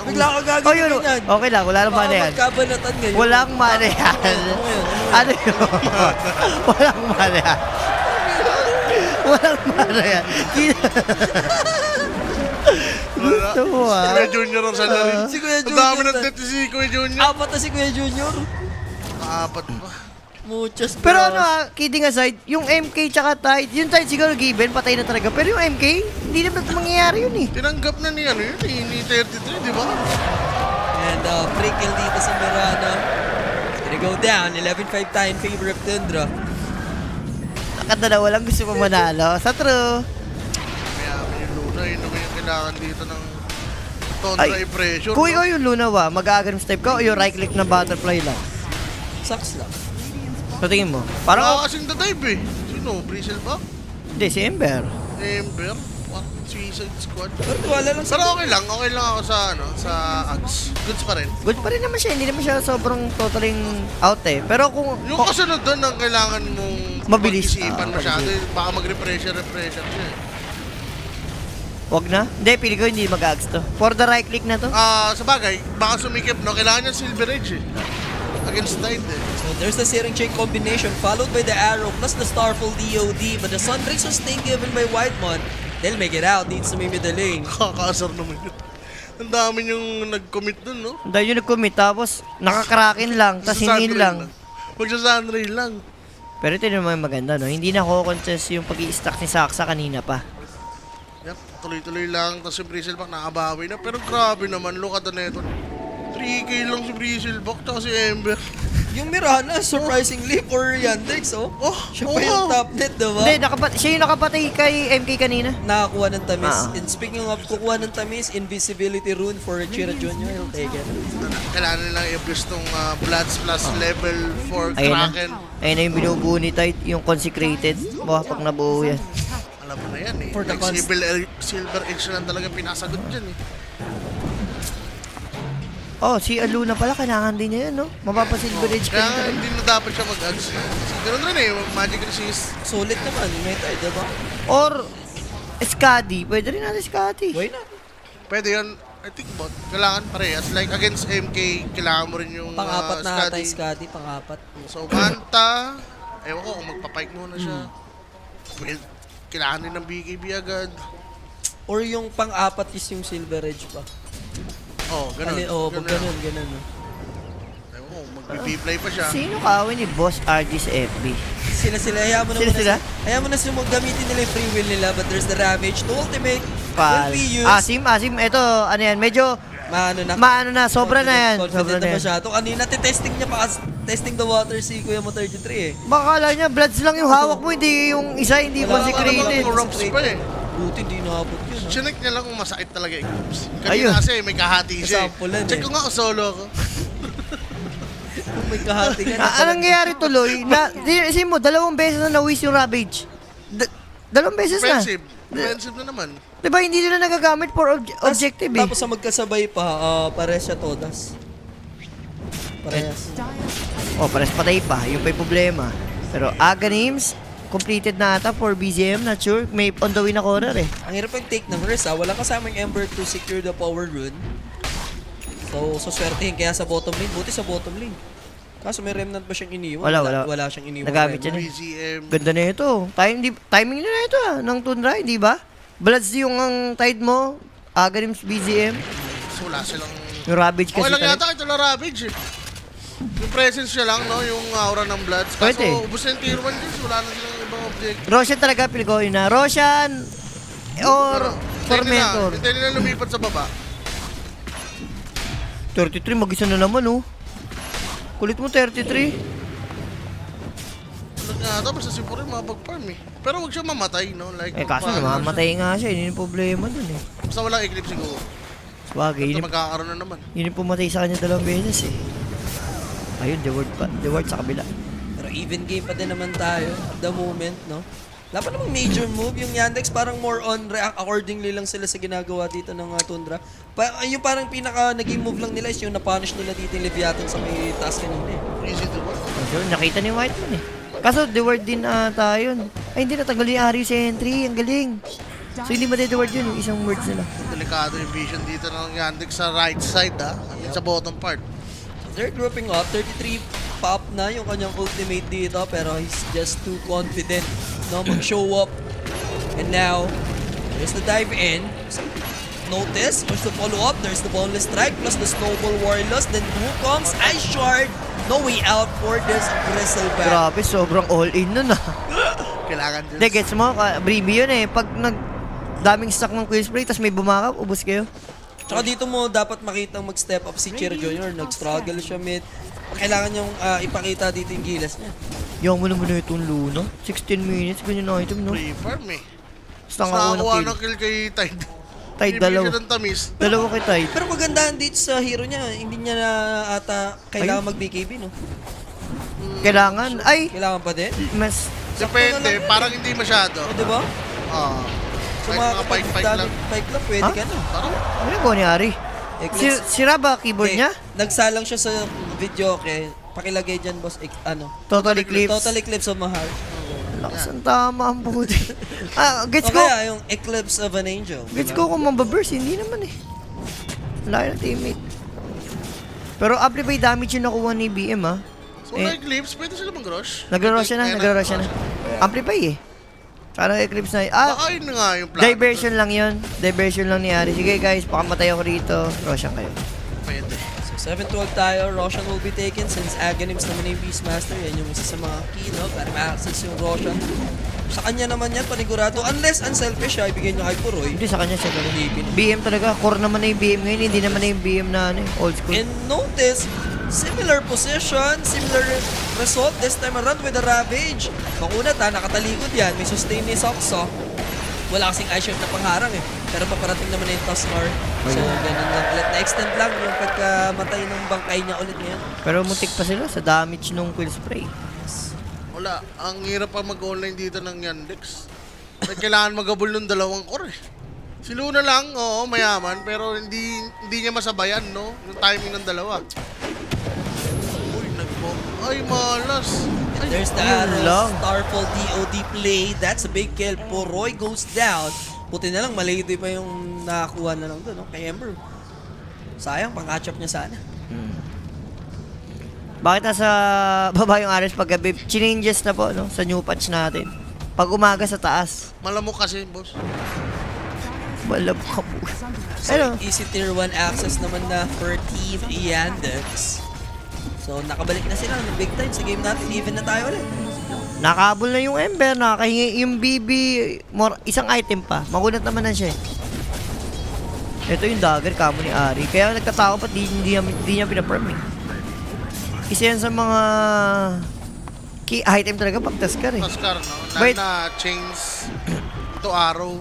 Bigla ka Oh, gagawin yun. yan. Okay lang, wala nang mana yan. Magkabanatan ngayon. Walang mana yan. Ano yun? Walang mana yan. Walang mana yan. Gusto mo Si ah. Kuya Junior ang salarin. Si Kuya Ang dami Junior ng na- dito si Kuya Junior. Apat na si Kuya Junior. Apat pa. Muchos Pero bros. ano kidding aside, yung MK tsaka Tide, yung Tide siguro given, patay na talaga. Pero yung MK, hindi naman mangyayari yun eh. Tinanggap na ni, ano yun, ni 33, di ba? And free kill dito sa Mirana. It's gonna go down. 11-5 tayo in favor of Tundra. Nakadalawa lang gusto pa manalo. Sa true. Mayaman yung Luna, yun naman yung kailangan dito ng Tundra i-pressure. Kung ikaw yung Luna ba, mag-a-agrim step ka o yung right click na butterfly lang? Sucks lang. So tingin mo, parang, Kasing dive eh. Sino? Bristle ba? hindi, si Ember. Ember? What? Suicide Squad? Pero wala lang Pero okay lang ako sa sa Ags. Goods pa rin. Good pa rin naman siya, hindi naman siya sobrang totaling out eh. Pero kung, Yung kasunod doon ang kailangan mong Mabilis. mag-isipan masyado. Baka mag-refresher siya eh. wag na. Hindi, pili ko hindi mag-ags to. For the right click na to. Sa bagay, baka sumikip, no? Kailangan niya Silver Edge eh. Against Tide eh. So there's the Searing Chain combination followed by the arrow plus the Starfall DOD. But the Sunray sustain given by Whitemon. They'll make it out. Needs to may middle lane. Kakaasar naman yun. Ang dami yung nag-commit dun, no? Dahil yung nag-commit, tapos nakakarakin lang, tapos hindi lang. Magsa-sunray lang. Pero ito naman maganda, no? Hindi na contest yung pag-i-stack ni Saksa kanina pa. Yep, tuloy-tuloy lang. Tapos si Bristleback nakabawi na. Pero grabe naman, look at the neto. 3K lang si Bristleback, tsaka si Ember. Yung Mirana, surprisingly for Yandex, oh. Siya pa yung top net, diba? Hindi, siya yung nakapatay kay MK kanina. Nakakuha ng tamis. Ah. And speaking of kukuha ng tamis, invisibility rune for Chira Jr. He'll take it. Kailangan nilang i-abuse tong Bloods plus level 4 Ayun na. Kraken. Ayun na yung binubuo ni Tide, yung consecrated. Baka pag nabuo yan. Alam mo na yan eh. For the Like Silver Edge na lang talaga pinasagot dyan eh. Oh, si Aluna pala, kailangan din niya yan, no? Mapapasilver edge ka Kaya rin nga, talaga. hindi na dapat siya mag-ads. Ganun rin eh, Magic Resist. Solid naman, meta, diba? Or, Skadi. Pwede rin natin Skadi. Why not? Pwede yan, I think about, kailangan parehas. Like against MK, kailangan mo rin yung Pang-apat na ata Skadi. yung Scotty, pang-apat. So, Manta, ewan ko kung magpapike muna siya. Well, kailangan din ng BKB agad. Or yung pang-apat is yung Silver Edge pa. Oh, ganun. Pag ganun. Ewan ko, mag-B-play pa siya. Sino kaawin ni Boss RG sa FB? Sila, hayaan mo na Sila? Hayaan mo na sila gamitin nila yung free will nila, but there's the Ravage. The ultimate will Pal. be used. Asim. Ito, ano yan, medyo, Maano na. sobra na yan. Confident Sobra na na yan. masyado. Kanina, testing niya pa, testing the water si Kuya Mo 33 eh. Baka kala niya, Bloods lang yung hawak mo, hindi yung isa, hindi Wala ka consecrated. naman. Corrupts pa eh. Buti, hindi naabot yun. Ha? Chinek niya lang kung masakit talaga yung groups. Ayun. Kanina kasi may kahati siya Kasampulan eh. Check eh. ko nga kung solo ako. Kung may kahati ka na. Anong nangyayari tuloy? Isin mo, 2 beses na na-wish yung Ravage. 2 beses na. Defensive na naman. Diba hindi nila nagagamit for objective eh. Tapos sa magkasabay pa, pares siya todas. Parehas. Oh, pares patay pa. Yung pa yung problema. Pero Aganims, completed na ata for BZM. Not sure. May on the way na corner eh. Ang hirap yung take ng Versa, walang kasamang Ember to secure the power rune. So swertehin kaya sa bottom lane. Buti sa bottom lane. Kaso may remnant ba siyang iniwan? Wala. Wala siyang iniwan. Nagamit yan eh. BZM. Ganda na ito. Timing na ito ng Tundra, di ba? Bloods yung ang tide mo. Aganims BZM. So wala silang... Yung Ravage kasi Okay lang talaga. yata ito na Ravage eh. Yung presence siya lang, no? Yung aura ng Bloods. Kaso Pwede. ubus na yung tier 1 dyan. Wala na silang ibang object. Roshan talaga, pili ko yun na. Roshan or Tormentor. Hindi nila lumipat sa baba. 33, mag-isa na naman oh. Kulit mo 33. Tapos sa Sipuri, mapag-farm eh. Pero huwag siya mamatay, no? Like, Eh kaso paano namamatay nga siya, yun yung problema dun eh. siya. Basta walang eclipse siguro. Bagay, Ito yun, magkakaroon na naman. yun yung pumatay sa kanya 2 beses eh. Ayun, the word sa kabila. Pero even game pa din naman tayo at the moment, no? Wala pa namang major move. Yung Yandex parang more on react accordingly lang sila sa ginagawa dito ng Tundra. Yung parang pinaka naging move lang nila is yung napunish nila dito yung Leviathan sa may taas kanina eh. Easy to work. So, nakita ni Whiteman eh. Kaso, the word din ata yun. Ay, hindi natanggal yung Ari sa entry. Ang galing. So, hindi ma-the word yun, yung isang words nila. Delikado yung vision dito ng Yandex sa right side, sa bottom part. They're grouping up. 33 pop na yung kanyang ultimate dito pero he's just too confident no mag-show up. And now, there's the dive in. Notice, there's the follow-up. There's the boneless strike plus the snowball warless. Then Wukong's Ice Shard. no way out for this Bristleback. Grabe, sobrang all-in nun ah. Kailangan din. Hindi, gets mo, Breeby yun eh. Pag daming stock ng quill spray, tapos may bumakap, ubos kayo. Tsaka dito mo dapat makitang mag-step up si Cher Jr. Nag-struggle siya mid. Kailangan yung ipakita dito yung gilas niya. Yung mo naman na itong Luna. 16 minutes, ganyan na item, no? Free farm eh. Basta nga ako Nakakuha ng ng kill kay Tide. Tide, Ibigay dalawa. siya ng tamis. Dalawa kay Tide. Pero magandahan dito sa hero niya, hindi niya na ata kailangan mag-BKB, no? Kailangan, ay, Kailangan pa din? mas, Depende, parang hindi masyado. O, diba? Ah. So, Kahit mga pike-pike lang. Pike lang, pwede Ha? ka na. Parang, ano ko ni Ari? Eclipse. Sira ba keyboard Eh, niya? Nagsalang siya sa video, okay? Pakilagay dyan, boss. Total Eclipse. Total Eclipse of my heart. Lakas ang tama ang buti. Gets O ko. kaya yung Eclipse of an Angel. Gets diba? ko kung mababurst, hindi naman eh. Laki ng teammate. Pero amplify damage yung nakuha ni BM ah. so Eclipse, pwede sila mag-rush. Nagro-rush siya na, nagro-rush siya na. Amplify eh. Tsaka Eclipse na. Baka yun na nga yung plan. Diversion lang yun. Diversion lang ni Ari. Sige guys, baka matay ako rito. Roshan kayo. Pwede. So 7-12 tayo, Roshan will be taken since Aghanims naman yung Beastmaster. Yan yung isa sa mga key, no? Para ma-access yung Roshan. Sa kanya naman yan, panigurado. Unless unselfish siya, ibigay niyo kay Puroy. Hindi sa kanya siya ganun. Hindi. BM talaga. Core naman na yung BM ngayon. Hindi naman na yung BM na ano, eh, old school. And notice, similar position, similar result this time around with the Ravage. Makunat ha, nakatalikod yan. May sustain ni Soxo. Wala kasing iShield na pangharang eh. Pero paparating naman na yung Tosmar. So, ganun lang. Na-extend lang yung pagkamatay ng bangkay niya ulit ngayon. Pero muntik pa sila sa damage nung quill spray. Wala. Ang hirap pa mag-online dito ng Yandex. Kailangan mag-abol ng dalawang core eh. Si Luna lang, oo, mayaman. Pero hindi niya masabayan, no? Yung timing ng dalawa. Uy, nag-bomb. Ay, malas. And there's the Yun arrow. lang. Starfall DOD play. That's a big kill. Poroy goes down. Buti na lang, malady pa yung nakakuha na lang doon, no? Kay Ember. Sayang, pang-catch up niya sana. Bakit nasa baba yung Ares paggabi? Changes na po no, sa new patch natin. Pag umaga sa taas. Malamok kasi, boss. Malab ka po. So, Ano? easy tier 1 access naman na for Team Yandex. So, nakabalik na sila ng big time sa game natin. Even na tayo ulit. Nakabol na yung Ember, nakahingi yung BB, isang item pa. Makunat naman na siya eh. Ito yung dagger kamo ni Ari. Kaya nagkatao pa hindi niya pinaperm eh. Isa yan sa mga key item talaga pag Taskar eh. Taskar, no? Wait. Na chains. Ito, arrow.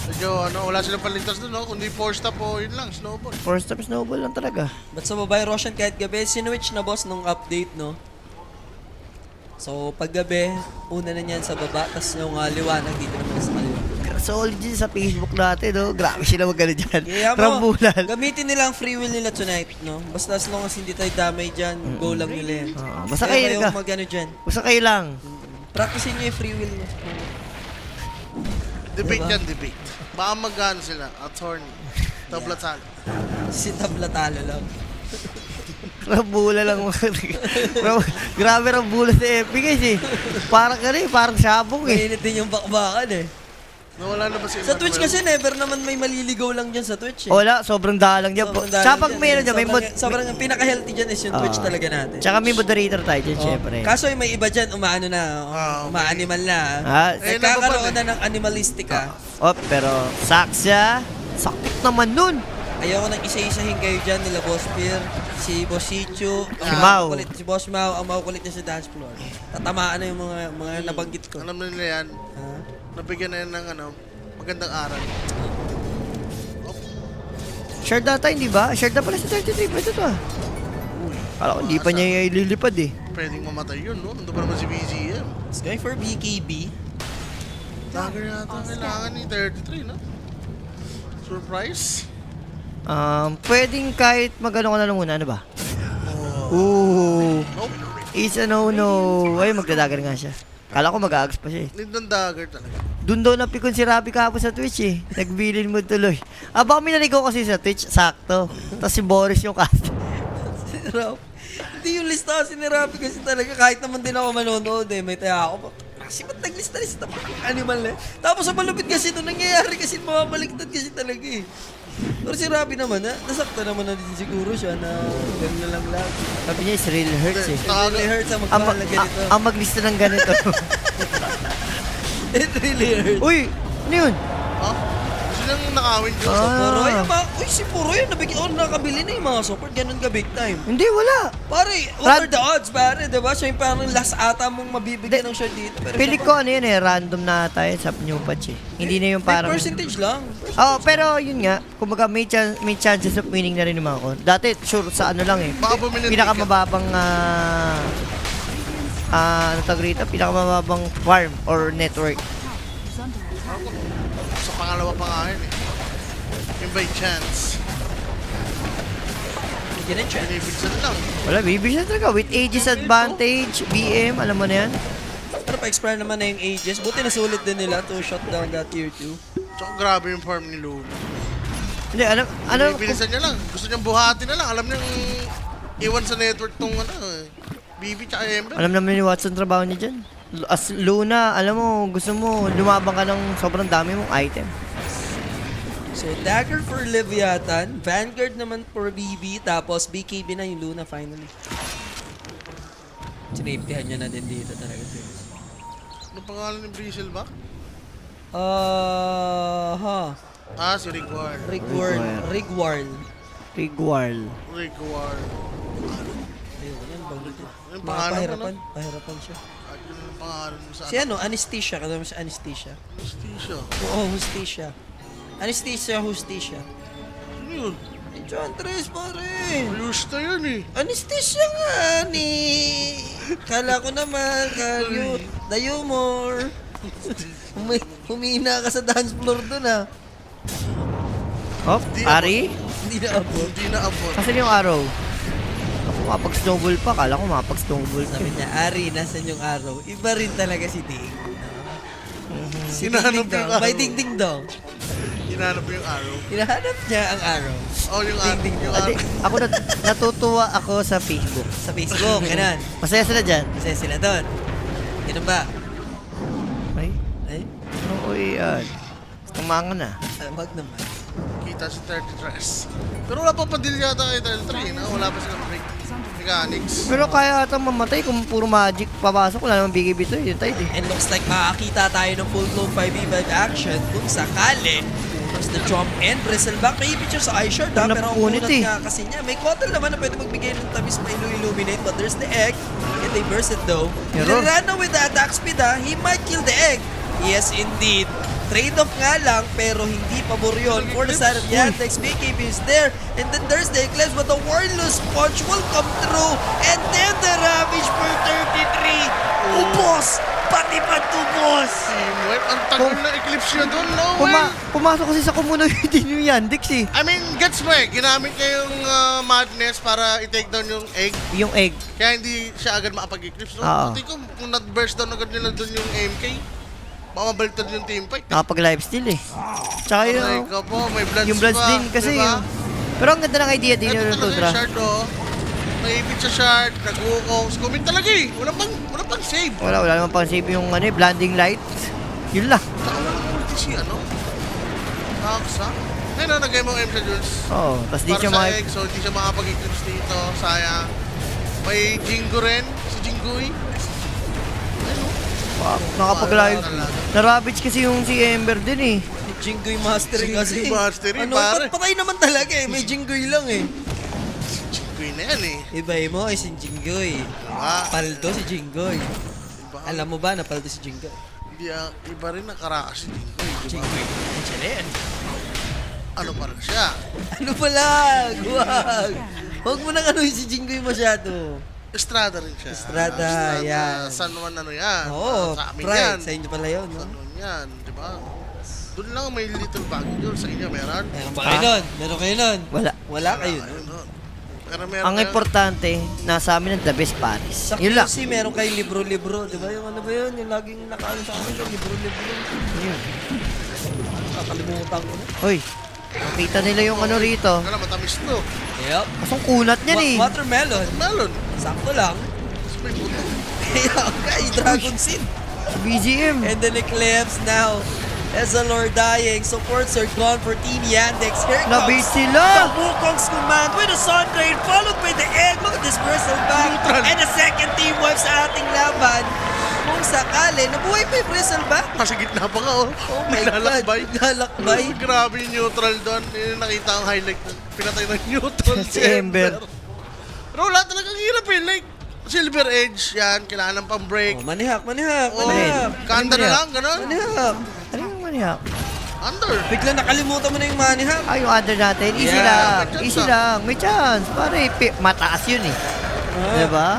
Medyo, ano, wala silang palintas doon, no? Kundi 4-stop o yun lang, snowball. First step snowball lang talaga. But sa babae, Roshan kahit gabi, sinwitch na boss nung update, no? So, pag gabi, una na niyan sa baba, tapos yung liwanag dito naman sa kaliwa. Solid din sa Facebook natin, no? Grabe sila mag-ano dyan. Kaya mo, Rambulan. gamitin nila ang free will nila tonight, no? Basta as long as hindi tayo damay dyan, go lang nila yan. Basta Kaya kayo kayong mag-ano dyan. Basta kayo lang. Practicein nyo yung free will nyo. Debate Diba? yan, debate. Baka mag-ano sila, attorney. Tablatal. Si tabla talo lang. Rambula lang mga grabe rambula sa Epic guys eh. Parang parang sabong eh. Mainit din yung bakbakan eh. Nawala na ba si Sa Twitch kasi never naman may maliligaw lang dyan sa Twitch eh. Wala, sobrang dalang dyan. Sobrang Tsaka dami pag dyan, meron eh. dyan, may Sobrang ang pinaka-healthy dyan is yung Twitch talaga natin. Tsaka may moderator tayo dyan, Oh. syempre. Kaso may iba dyan, umaano na, uma-animal na. Ah, Nagkakaroon na ng animalistic ah. pero Saksya, sakit naman nun. Ayoko nang isa-isahin kayo dyan nila Boss Peer, si Boss Shichu, Si Mau. si Boss Mau, ang makukulit niya sa dance floor. Tatamaan na yung mga nabanggit ko. Alam na nila yan. Ha? Nabigyan na yan ng magandang aral. Shared data, hindi ba? Shared na pala sa 33. Pwede to ah. Kala ko, hindi pa niya ililipad eh. Pwedeng mamatay yun, no? Nandun pa naman si BGM. It's going for BKB. Dagger yata kailangan ni 33, no? Surprise? Pwedeng kahit magano ka na lang muna, ano ba? Ooh. Nope. It's a no-no. Ay, magdadagar nga siya. Kala ko mag-aags pa siya eh. Need ng dagger talaga. Doon daw napikon si Rabi kahapon sa Twitch eh. Nagbilin mo tuloy. Baka may naligaw kasi sa Twitch, sakto. Tapos si Boris yung cast. Si Rap. Hindi yung listahan si Rapi kasi talaga kahit naman din ako manonood eh. May taya ako. Kasi ba't naglista-lista pa yung animal eh? Tapos sa malupit kasi ito nangyayari kasi mababaliktad kasi talaga eh. Pero si Robby naman, nasakta naman na din siguro siya na gano'n na lang lagi. Sabi niya, it really hurts eh. It really hurts ang Ang, magmahal na ganito. ang maglista ng ganito. It really hurts. Uy, ano yun? Ha? Gusto niyang nakawin ko. Puroy, uy, si Puroy, nakabili na yung mga support, ganun ka big time. Hindi, wala. Pare, what are the odds, pare? Diba? Siya yung parang last ata mong mabibigyan ng shot dito. Pero Pili ko ano yun eh, random na tayo sa new patch eh. Hindi na yung parang... percentage lang. Oo, pero yun nga, kumbaga may chances of winning na rin yung mga kon. Dati, sure sa ano lang eh. Baka bumili ng Pinakamababang, ano tawag rito? Pinakamababang farm or network. Sa pangalawa pa nga yun eh. Yung by chance. Yan ang chance. Binibigsan lang. Wala, bibigyan talaga. With ages advantage, BM, alam mo na yan. Pero pa-expire naman na yung ages. Buti nasulit din nila to shut down that tier 2. Tsaka grabe yung farm ni Luna. Hindi, ano, Bilisan niya lang. Gusto niyang buhati na lang. Alam niyang iwan sa network tong BB tsaka Ember. alam naman ni Watson trabaho niya dyan. As Luna, alam mo, gusto mo, lumabang ka ng sobrang dami mong item. So, Dagger for Leviathan, Vanguard naman for BB, tapos BKB na yung Luna finally. Sinafetyhan niya na din dito talaga. Ano pangalan ni Bristleback? Si Rigward. Rigwarl. Rigwal. Rigward. Ayun, yan, bago ito. Yung pangalan mo, Pahirapan siya. At yun ang pangalan mo sa Si ano, Anesthesia, kasama si Anesthesia. Anesthesia. Oo, Hustisha. Hustisha. Ano yun? Enchantress, pare! Ayos na yun eh. Anesthesia nga ni... Kala ko naman, Dayumor. Humina ka sa dance floor dun ah. Oh, Ari? Hindi na abot. Hindi na abot. Kasan yung araw? Ako mapag-snowball pa. Kala ko mapag-snowball pa. Sabi niya, Ari, nasan yung araw? Iba rin talaga si Ding. Si Hinahanap Ding Ding yung daw. May araw. Ding Ding daw. Hinanap mo yung arrow. Hinahanap niya ang araw. Oh, yung Ding ding yung Adi, arrow. ako natutuwa ako sa Facebook. Sa Facebook, ganun. Masaya sila dyan. Kasi sila doon. Ganun ba? Ay, Ay, oo yan. Tumangan na. wag naman. Kita si 33. Pero wala pa pa deal yata kay 33, no? Wala pa silang break mechanics. Pero kaya atang mamatay kung puro magic papasok. Wala namang BKB to. Yung tide eh. And looks like makakita tayo ng full-blown 5v5 action kung sakali. There's the jump and Bristleback. May picture sa eyeshard ha, Ang pero ang napunit kunat eh. nga kasi niya. May Kotal naman na pwede magbigay ng tamis pa illuminate, but there's the egg. And they burst it though. Error. Nilirana with the attack speed ha, he might kill the egg. Yes, indeed. Trade-off nga lang, pero hindi pabor yun. For the side of Yandex, BKB is there. And then there's the Eclipse, but the Warless Punch will come through. And then the Ravage for 33. Ubos! Pati patubos! Teamwork. Ang tagal na eclipse yun doon, no way. Pumasok kasi sa kumuno yung Yandex eh. I mean, gets mo eh. Ginamit niya yung madness para i-take down yung egg. Yung egg. Kaya hindi siya agad makapag-eclipse, no? Oo. Pati ko, kung not-burst down agad nila doon yung MK, mamabaliktad yung team fight. Nakapag lifesteal eh. Tsaka Aray yung, ka po, may bloods yung bloods pa, din kasi diba? yung... Pero ang ganda ng idea din Ito yun ng talaga Tudra. yung shard, oh. Naipit sa shard, nag-uukong. Scooming talaga eh. Wala pang save. Wala naman pang save yung ano, blinding light. Yun lang. Saka walang ulti si ano. Nakaksa. Ayun na, nagay mo M sa Jules. Oo. Tapos di Para siya sa mga... egg, so hindi siya makapag-eclipse dito. Sayang. May Jingo rin. Si Jingoy. Nakapag-live. Talaga. Na-ravage kasi yung si Ember din eh. Jinggoy Mastery kasi. Jinggoy Mastery, ano, pare. patay naman talaga eh. May Jinggoy lang eh. Si Jingoy na yan eh. Iba mo ay si Jinggoy. Diba? Paldo si Jinggoy. Diba? Alam mo ba na paldo si Jinggoy? Hindi, iba rin nakarakas si Jingoy. Diba? Jinggoy. Excellent. Ano pa rin siya? Ano pala? Huwag. Huwag mo nang anuhin si Jinggoy masyado. Estrada rin siya. Estrada, yan. San Juan ano yan. Oo, Sa amin yan. pride. Sa inyo pala yun, no? San Juan yan. Diba? Doon lang may little bagay doon. Sa inyo meron? Meron ba kayo nun? Meron kayo nun? Wala. Wala kayo. Ayun, no? Pero meron Ang kayo- importante, nasa amin ang the best Paris. Sa Yun lang. QC, meron kayo libro-libro. Di ba yung ano ba yun? Yung laging nakaano sa akin, yung libro-libro. Yun. Kakalimutan ko na. Hoy, nakita nila yung ano rito. Kala matamis to. Yep. Kasong kunat niyan eh. Watermelon. Melon. Sakto lang. Tapos may buto. Kaya kay Dragon Seed. Sa BGM. And then Eclipse now. Ezalor dying. Supports are gone for Team Yandex. Here Nabit comes sila! the Wukong's command with a Sun Rain followed by the egg. Look at this Bristleback. Neutral. And a second team wipe sa ating laban. Kung sakali, nabuhay pa yung Bristleback. Nasa gitna pa nga, oh. Oh my Naglalakbay. God. Naglalakbay. Grabe yung neutral doon. Yung nakita ang highlight. Pinatay ng neutral Si Ember. Pero wala talagang hirap eh. Like, Silver Edge, yan. Kailangan ng pang-break. Oh, manihak, manihak, Oh, manihak. kanta na lang, gano'n. Manihak. Ano yung maniyak? Under. Bigla nakalimutan mo na yung manihak. Ay, yung under natin. Easy Yeah, lang. may chance Easy ah. lang. May chance. Pare, mataas yun eh. Diba?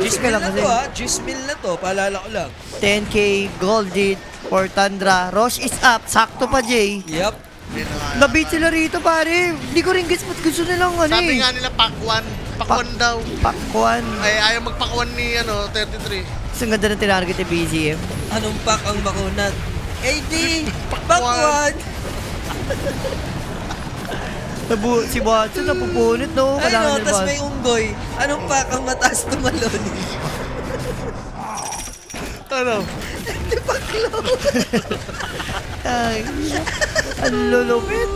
Easy ka Gismil lang na kasi. to ha. Gismil na to. Paalala ko lang. 10K gold lead for Tundra. Roche is up. Sakto pa, Jay. Yup. Yun na nga. Nabit sila rito, pare. Hindi ko rin gets ba't gusto nilang ano Sabi eh. nga nila, pakwan. Pakwan daw. Pakwan. Ay, ayaw magpakwan ni 33. Ang ganda ng tinarget ni BCM. Anong pack ang makunat? AD! Pakwan. Bakwan! Si Watson napupunit, no? Ay no, Kailangan tas niya may unggoy. Anong pack ang mataas tumalon? Ano? Ay, ang lulupit.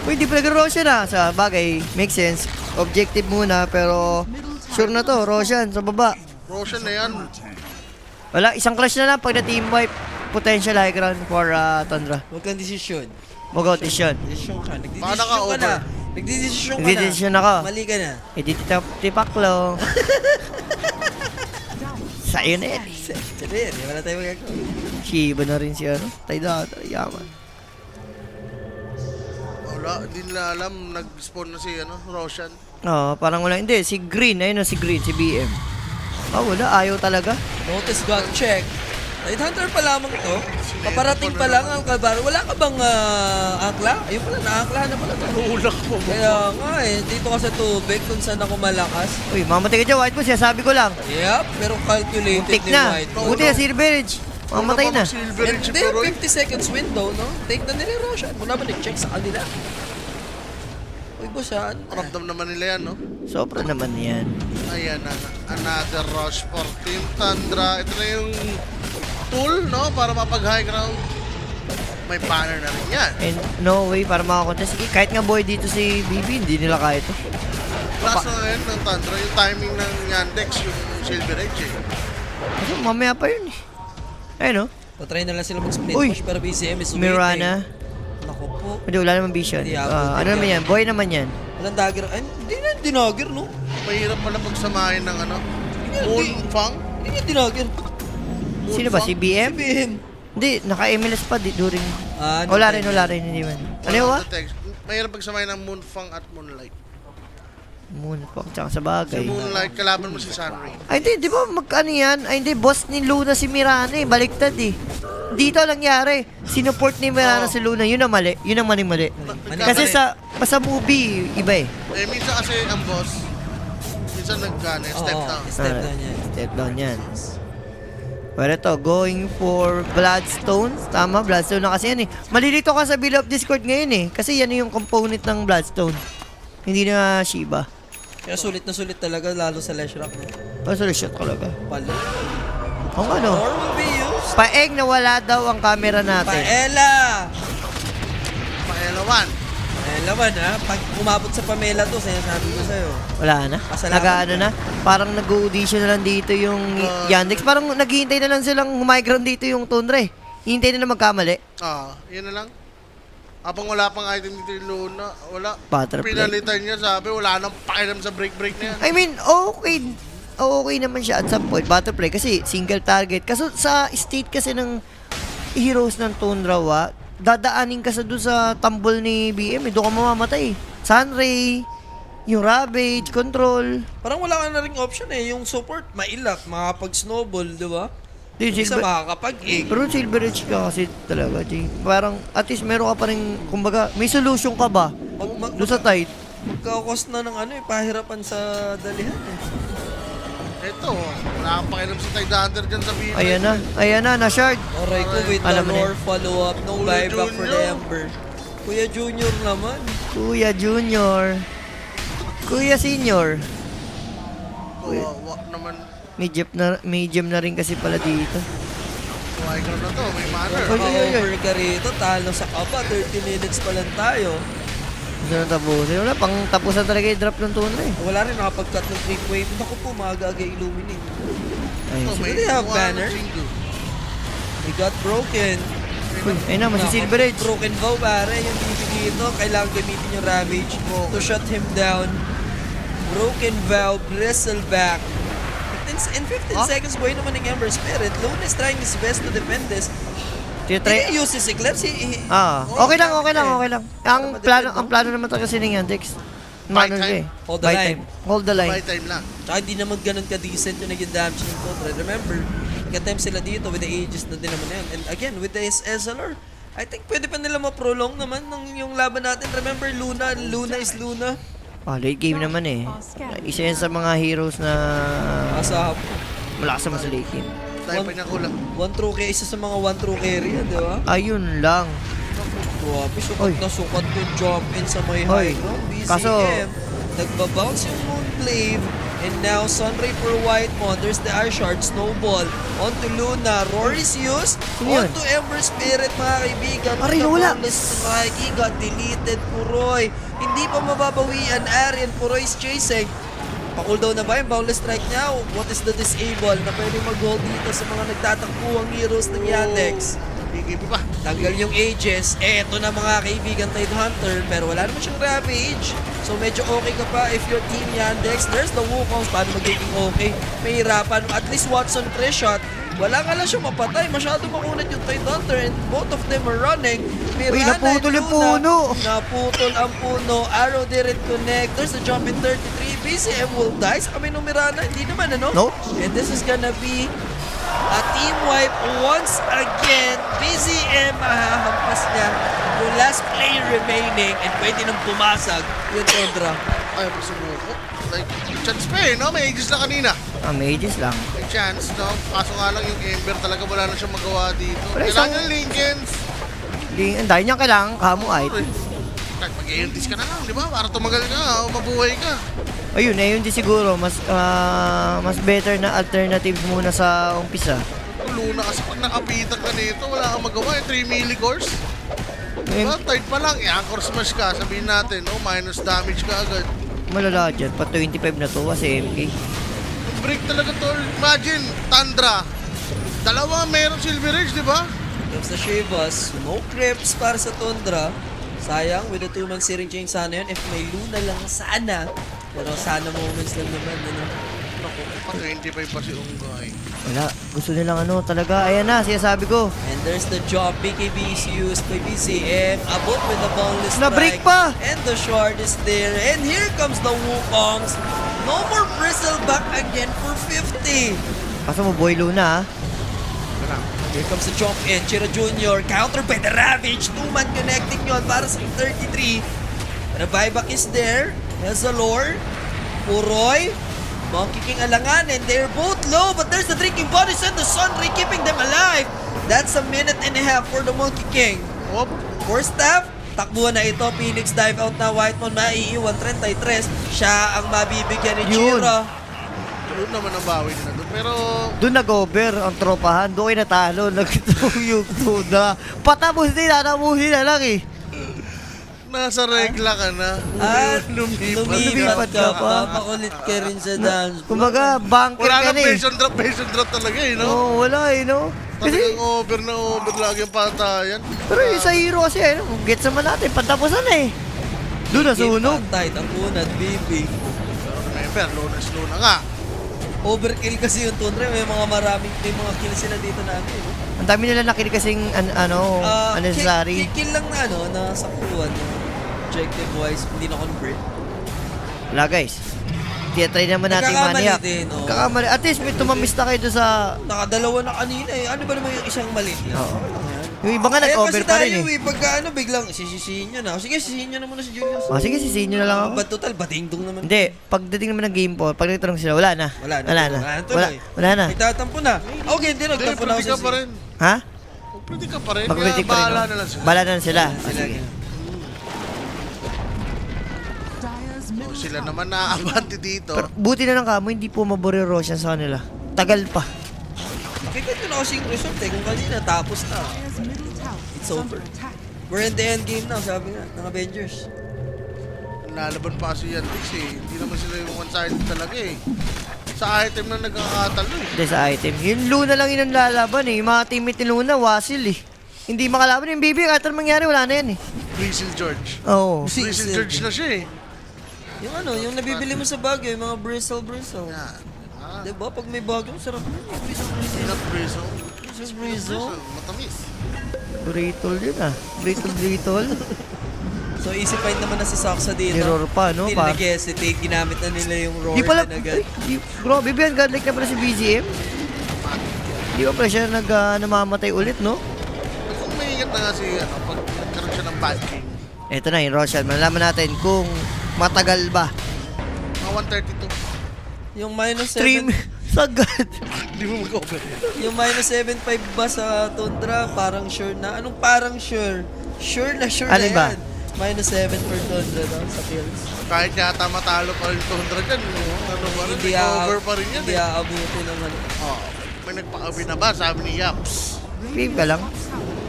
Uy, di pa nag-Roshan na. Sa bagay, makes sense. Objective muna, pero sure na to, Roshan, sa baba. Roshan na yan. Wala, isang clash na lang pag na-team wipe. Potential high ground for Tundra. Huwag kang desisyon. Mag-out is yun. Desisyon ka. Paano ka Nagdidesisyon ka na. over? Nagdidesisyon ka na. Nagdidesisyon ako. Mali ka na. Tipaklo. Sa'yo na yan. Sige, di wala tayo magagawa. Shiba na rin si ano. Taydata, yaman. Wala, hindi nila alam. Nag-spawn na si Roshan. Oo, parang wala. Hindi, si Green. Ayun na si Green, si BM. Wala. Ayaw talaga. Notice got check. Night Hunter pa lamang to. Paparating pa lang ang Kalbar. Wala ka bang angkla? Ayun pala, naangklahan na pala to. Ulak mo. Kaya nga eh, dito ka sa tubig kung saan ako malakas. Uy, mamatay ka dyan, White Boss. Sabi ko lang. Yep, pero calculated Muntik ni na. White. Buti na Silver Edge. Mamatay na. Silver And Edge there, pero 50 seconds window, no? Take na nila yung Roshan. Kung naman nag-check sa kanila. Uy, boss, saan? ramdam naman nila yan, no? Sobra naman yan. Ayan na, another rush for Team Tundra. Ito na yung tool, no? Para mapag-high ground. May banner na rin yan. And no way para makakontest. Kahit nga boy dito si BB, hindi nila kaya ito. Plus na ngayon ng Tundra, yung timing ng Yandex, yung Silver Edge, eh. Kasi mamaya pa yun eh. Ayun o. Patry na lang sila mag-split Uy! push pero BCM is waiting. Mirana. Naku po. Hindi, wala naman vision. Hindi, abot Ano din naman yan. yan? Boy naman yan. Walang dagger. Ay, hindi na dinagger, no? Mahirap pala pagsamahin ng Hindi, Moonfang. Hindi niya dinagger. Sino ba? Si BM? BM. Hindi, naka-MLS pa during... Ah, Wala rin, hindi man. Ano yun ba? Mahirap pagsamahin ng Moonfang at Moonlight. Muna po, tsaka sa Sa bagay. Moonlight, kalaban mo si Sunray. Ay, hindi, di ba magkano yan? Ay, hindi, boss ni Luna si Mirana eh. Baliktad eh. Dito lang yari. Sinuport ni Mirana si Luna. Yun ang mali. Yun ang mali. Kasi sa movie, iba eh. Eh, minsan kasi ang boss, minsan step Oo, down. Step down yan. Step down yan. Pero ito, going for Bloodstone. Tama, Bloodstone na kasi yan eh. Malilito ka sa Build Up Discord ngayon eh. Kasi yan yung component ng Bloodstone. Hindi na Shiba. Kaya sulit na sulit talaga, lalo sa Leshrac. No? Resolution talaga. Pala. Ang ano? Or will be used. Paeg na wala daw ang camera natin. Paella! Paelawan. Laman ha, pag umabot sa Pamela to, sinasabi ko sa'yo. Wala na. Pasalamat Nag-ano ka. na. Parang nag-audition na lang dito yung Yandex. Parang naghihintay na lang silang humigrand dito yung Tundra eh. Hihintay na magkamali. Yun na lang. Habang wala pang item dito yung Luna, wala. Butterfly. Pinalitan niya, sabi, wala nang pakialam sa break-break na yan. I mean, okay. Okay naman siya at some point. Butterfly kasi single target. Kaso sa state kasi ng heroes ng Tundra, dadaanin ka sa doon sa tambol ni BM. Doon ka mamamatay. Sunray, yung Ravage, Control. Parang wala ka na ring option eh. Yung support, mailak, makapag-snowball, di ba? Dude, Isa makakapag-egg. pero Silver Edge ka kasi talaga, Jay. Parang at least meron ka pa rin, kumbaga, may solution ka ba? Doon sa tight. Magkakos na ng pahirapan sa dalihan eh. Ito, wala kang pakialam sa Tide Hunter dyan sa video. Ayan na, na-shard. Aray ko, wait Alam the mo na lore follow-up. No Kuya buyback for the Junior. Ember. Kuya Junior naman. Kuya Junior. Kuya Senior. Kawawa naman. May gem na rin kasi pala dito. high ground na to. May manner. Oy, oy, oy. Over ka rito, talo sa kaba, 30 minutes pa lang tayo. Gusto na tapusin. Wala, pang tapusan talaga yung drop ng Tundra eh. Wala rin nakapag-cut ng creep wave. Naku po, maaga-aga illuminate. Ayun. Oh, They have kuha banner. ng single. He got broken. Uy, ayun na, si Silver Edge. Broken vow, pare. Yung BB dito, kailangan gamitin yung Ravage to shut him down. Broken vow, bristleback. In 15 seconds, buhay naman ng Ember Spirit. Lone is trying his best to defend this. He Try. can use his Eclipse. Okay lang. Ang plano naman talaga kasi ng Yandex. Mano Buy time. eh. Hold the Buy line. time. Hold the line. Buy time lang. Tsaka hindi naman ganun ka-decent yung naging damage ng Contra. Remember, nag-attempt sila dito with the Aegis na din naman yan. And again, with the SLR, I think pwede pa nila ma-prolong naman yung laban natin. Remember, Luna is Luna. Late game naman eh. Isa yan sa mga heroes na Asa malakas naman sa late game. Tayo pa niya kulang. one true carry, isa sa mga one true carry yan, di ba? Ayun lang. Grabe, Oy. sukat na sukat yung jump in sa may Oy. high ground. BCM, Kaso- nagbabounce yung Moonglaive. And now, Sunray for Whitemon. There's the Ice Shard, Snowball. Onto Luna. Rory's used. Sino yun? Onto Ember Spirit, mga kaibigan. Aray, The wala. boneless Mikey got deleted. Puroy. Hindi pa mababawian. Arian, Puroy's chasing. Pa-cooldown na ba yung Boundless Strike niya? What is the disable na pwede mag-hold dito sa mga nagtatakbuhang heroes ng Yandex? BKB pa. Tanggal yung Aegis. Eto na mga kaibigan Tidehunter. Pero wala naman siyang Ravage. So medyo okay ka pa if you're Team Yandex. There's the Wukongs. Paano magiging okay? May hirapan. At least Watson 3 shot. Wala nga lang siya mapatay. Masyado makunat yung Tidehunter. And both of them are running. Uy, Mirana naputol and yung Luna. puno. Naputol ang puno. Arrow didn't connect. There's a jump in 33. BCM will die. Sa kami nung Mirana. Hindi naman ano? No. And this is gonna be a team wipe once again. BZM mahahampas niya yung last player remaining and pwede nang pumasag yung Tundra. Ayaw mo sumuko. Like, chance pa eh, no? May aegis na kanina. Mages lang. May chance, no? Kaso nga lang yung Ember talaga wala na siyang magawa dito. Wala Kailangan isang- ng Lincolns. Ang dahil niyang kailangan kamo ay. Kahit mag-ALTs ka na lang, di ba? Para tumagal ka, o mabuhay ka. Ayun, ayun din siguro. Mas better na alternative muna sa umpisa. Luna kasi pag nakapitan ka nito, wala kang magawa. 3 millicores. Diba? Third pa lang, i-anchor smash ka. Sabihin natin, no? Minus damage ka agad. Malala dyan. Pa 25 na to kasi MK. Yung break talaga to. Imagine, Tundra. Dalawa, meron Silver Edge, di ba? Comes the Shivas. No creeps para sa Tundra. Sayang, with the 2-man searing chain sana yun. If may Luna lang sana. Pero sana moments lang naman. Ano? Naku, pa 25 pa si Unggoy. Wala. Gusto nilang talaga. Ayan na, sinasabi ko. And there's the jump. BKB is used by BCM. Abot with the boneless Na-break strike. pa! And the shard is there. And here comes the Wukongs. No more bristleback again for 50. Kaso mo, boy Luna ha. Here comes the jump in. Chira Jr. Counter by the Ravage. 2-man connecting yon para sa 33. The buyback is there. There's the lore. Puroy. Monkey King alanganin. They're both low, but there's the drinking bodies and the Sunray keeping them alive. That's a minute and a half for the Monkey King. Op, For staff, takbuhan na ito. Phoenix dive out na. Whitemon maiiwan 33. Siya ang mabibigyan ni Yun. Chira. yun naman ang bawi nila doon. Pero, Doon nag-over ang tropahan. Doon ay natalo. Nagtuyog na. Patapusin na lang eh. nasa regla ka na. At Lumipat lumipat ka ka pa. pa. Makulit ka rin sa dance. Kumbaga, bunker Wala ka na na eh. passion drop talaga eh, no? Oo, wala eh, no? Kasi, Talagang over na over lagi ang patayan. pero yung sa hero kasi, ano, gets naman natin, patapusan na eh. Doon nasunog. Tight ang unat, baby. Pero remember, Luna nga. Overkill kasi yung Tundra. May mga kills sila dito na ano. eh. Ang dami nila nakinig kasing, unnecessary. Kill lang na ano, na saktuan. Objective wise, hindi na convert. Wala guys. Try naman natin Nagkakamali maniac. din, oh. Nagkakamali. At least may tumamis na kayo doon sa... Nakadalawa na kanina eh. Ano ba naman yung isang mali? Oo. Yung iba nga nag-over kasi pa rin tayo eh. Pagka ano, biglang sisisihin nyo na. Sige, sisihin nyo na muna si Julius. Sige, sisihin nyo na lang ako. But total, batingdong naman. Hindi, pagdating naman ng game po, pag nagtanong sila, wala na. Wala na. Wala na. tuloy. Wala na. Itatampo na. Okay, hindi. Hindi, Nagtampo na ako pwede ka sa pa rin. Ha? Pwede ka pa rin. Mag-predict pa rin. Bahala no? na lang sila. Bahala na sila. Sila. Oh, sila naman na-abante dito. Pero buti na lang kamo, hindi po mabore Roshan sa kanila. Tagal pa. Kaya na kasi yung result eh. Kung kanina, tapos na. It's over. We're in the end game now, sabi nga, ng Avengers. Lalaban pa kasi yan, Dix eh. Hindi naman sila yung one-sided talaga eh. Sa item na nagkakatalo eh. Hindi sa item. Yung Luna lang yun ang lalaban eh. Yung mga teammate ni Luna, wasil eh. Hindi makalaban yung BB. Kahit anong mangyari, wala na yan eh. Weasel George. Oo. Weasel George na siya eh. Yung ano, yung nabibili mo sa Baguio, yung mga bristle. Yan. Diba? Pag may Baguio, sarap na yun. Peanut bristle. Bristle. Matamis. Brittle yun ah. Brittle. So, easy find naman na si Saksa dito. Mirror pa, no? Hindi Pa. nag-hesitate. Ginamit na nila yung roar Di pala, na agad. grabe ba yan? Godlike na pala si BGM? Di ba pala siya namamatay ulit, no? Kung maingat na nga si, pag nagkaroon siya ng bad king. Eto na yung Roshan. Malalaman natin kung matagal ba. Mga 132. Yung minus 7. Stream. Sagad. Hindi mo mag-over. Yung minus 7.5 ba sa Tundra? Parang sure na. Anong parang sure? Sure na Alin ba? yan. Minus 7 for Tundra daw sa kills. Kahit yata matalo pa rin yung Tundra dyan, ano ba rin, Hindi over pa rin yan Hindi eh. aabuti naman. Oh, may nagpakabi na ba, sabi ni Yaps. Game ka lang.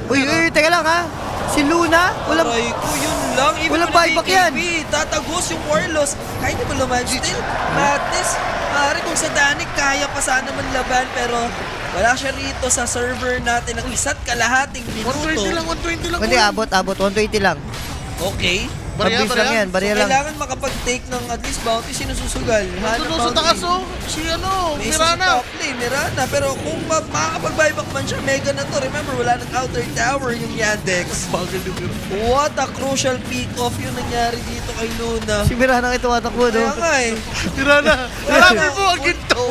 Uy, teka lang ha. Si Luna, walang... Aray ko, yun lang. Even Walang with the buyback yan. BKB, tatagos yung Warlords. Kahit di mo lumayan still. Madness. Pare, kung sa Danik, kaya pa sana man laban. Pero wala siya rito sa server natin ng isa't kalahating minuto. 120 lang, 120 lang. Hindi, abot. 120 lang. Okay. Bariya, Mabilis lang yan, So, bariya lang. kailangan makapag-take ng at least bounty. Sino susugal? Hanap Nandun sa taas oh, si May isa sa Mirana. top lane, Mirana. Pero kung makakapag-buyback man siya, mega na to. Remember, wala nang outer tower yung Yandex. Bagal yung Mirana. What a crucial pick-off yung nangyari dito kay Luna. Si Mirana ito watakbo, no? Kaya nga eh. Mirana, marami mo ang ginto.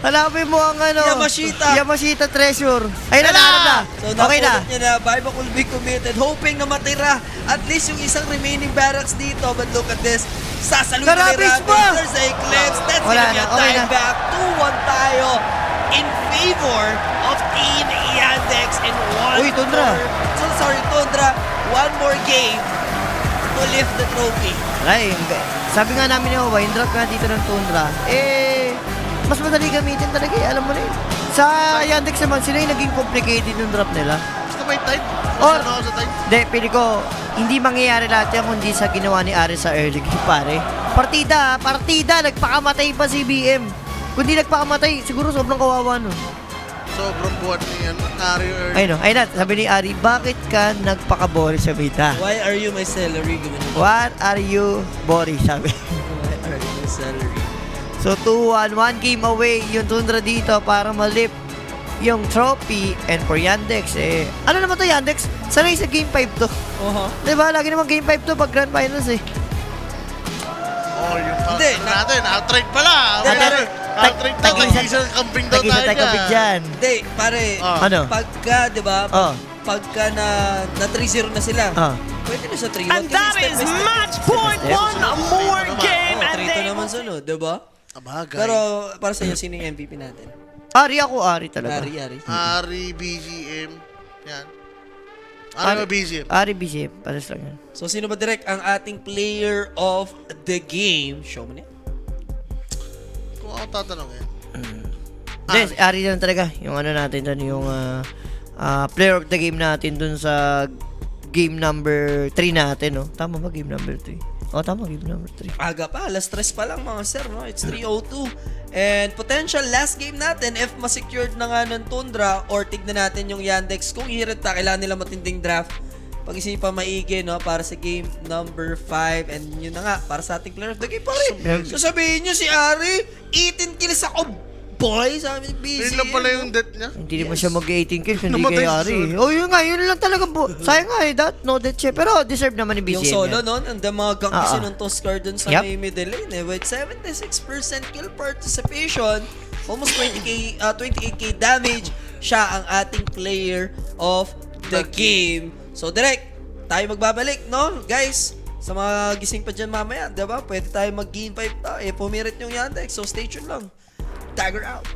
Hanapin mo ang ano. Yamashita. Yamashita Treasure. Ayun na, nahanap na. So, Okay na. napulot niya na. Buyback will be committed. Hoping na matira at least yung isang remaining barracks dito. But look at this. Sasalutin ni Karabis Raptors. pa! There's a eclipse. That's Wala gonna be a na, okay time na. back. 2-1 tayo in favor of Team Yandex in one Uy, Tundra. Tundra. One more game to lift the trophy. Ay, sabi nga namin ni Owa, yung drop nga dito ng Tundra, mas madali gamitin talaga eh, alam mo na yun. Sa Yandex naman, sila yung naging complicated yung drop nila. Basta may time. Or, Ano ako sa time? Hindi, pili ko, hindi mangyayari lahat yan kundi sa ginawa ni Ares sa early game, pare. Partida, nagpakamatay pa si BM. Kung di nagpakamatay, siguro sobrang kawawa nun. Sobrang buwan niyan. Ari early. Ayun, ayun na, sabi ni Ari, bakit ka nagpakabori sa beta? Why are you my celery? Ganun. What are you, Bori? Sabi. Why are you my celery? So 2-1, 1 game away yung Tundra dito para malip yung trophy. And for Yandex, ano naman to Yandex? Sanay sa game 5 to. Diba? Lagi naman game 5 to pag grand finals eh. Oh, yung Hindi, natin. Outright pala. Hindi, pero- Outright na. Tag-isa kambing daw tayo Tag-isa dyan. Hindi, pare. Ano? Pagka, di ba? Oh. Pagka na 3-0 na sila. Ah. Pwede na sa 3-1. And that is match point. One more game, and 3-2 they naman sunod, di ba? Abagay. Pero para sa inyo, sino yung MVP natin? Ari ako, Ari talaga. Ari. Ari, BGM. Yan. Ari ba BGM? Ari BGM, pares lang yan. So, sino ba direct ang ating player of the game? Show mo na. Kung ako tatanungin. Hindi, Ari lang talaga. Yung ano natin doon, yung player of the game natin doon sa game number 3 natin, no? Tama ba game number 3? Oh, tama, game number 3. Aga pa, alas 3 pa lang mga sir, no? It's 3:02. And potential last game natin, if ma-secured na nga ng Tundra, or tignan natin yung Yandex, kung ihirita, kailangan nila matinding draft. Pag-isipan maigi, no? Para sa game number 5. And yun na nga, para sa ating player of the game, pare. Sasabihin nyo si Ari, 18 kills ako, boy! Sabi ni BC. Yun lang pala yung death niya. Hindi naman siya mag-18 kills, hindi Namatay kay si Ari. Solo. Oh, yun nga, yun lang talaga. Sayang nga no death siya. Pero deserve naman ni BCM Yung solo, yan. no? Ang damagang kasi nung Toscar dun sa Yup. may middle lane, with 76% kill participation, almost 28k damage, siya ang ating player of the game. So, direct, tayo magbabalik, no? Guys, sa mga gising pa dyan mamaya, diba? Pwede tayo mag-gain 5 pumirit yung Yandex. So, stay tuned lang. Dagger out.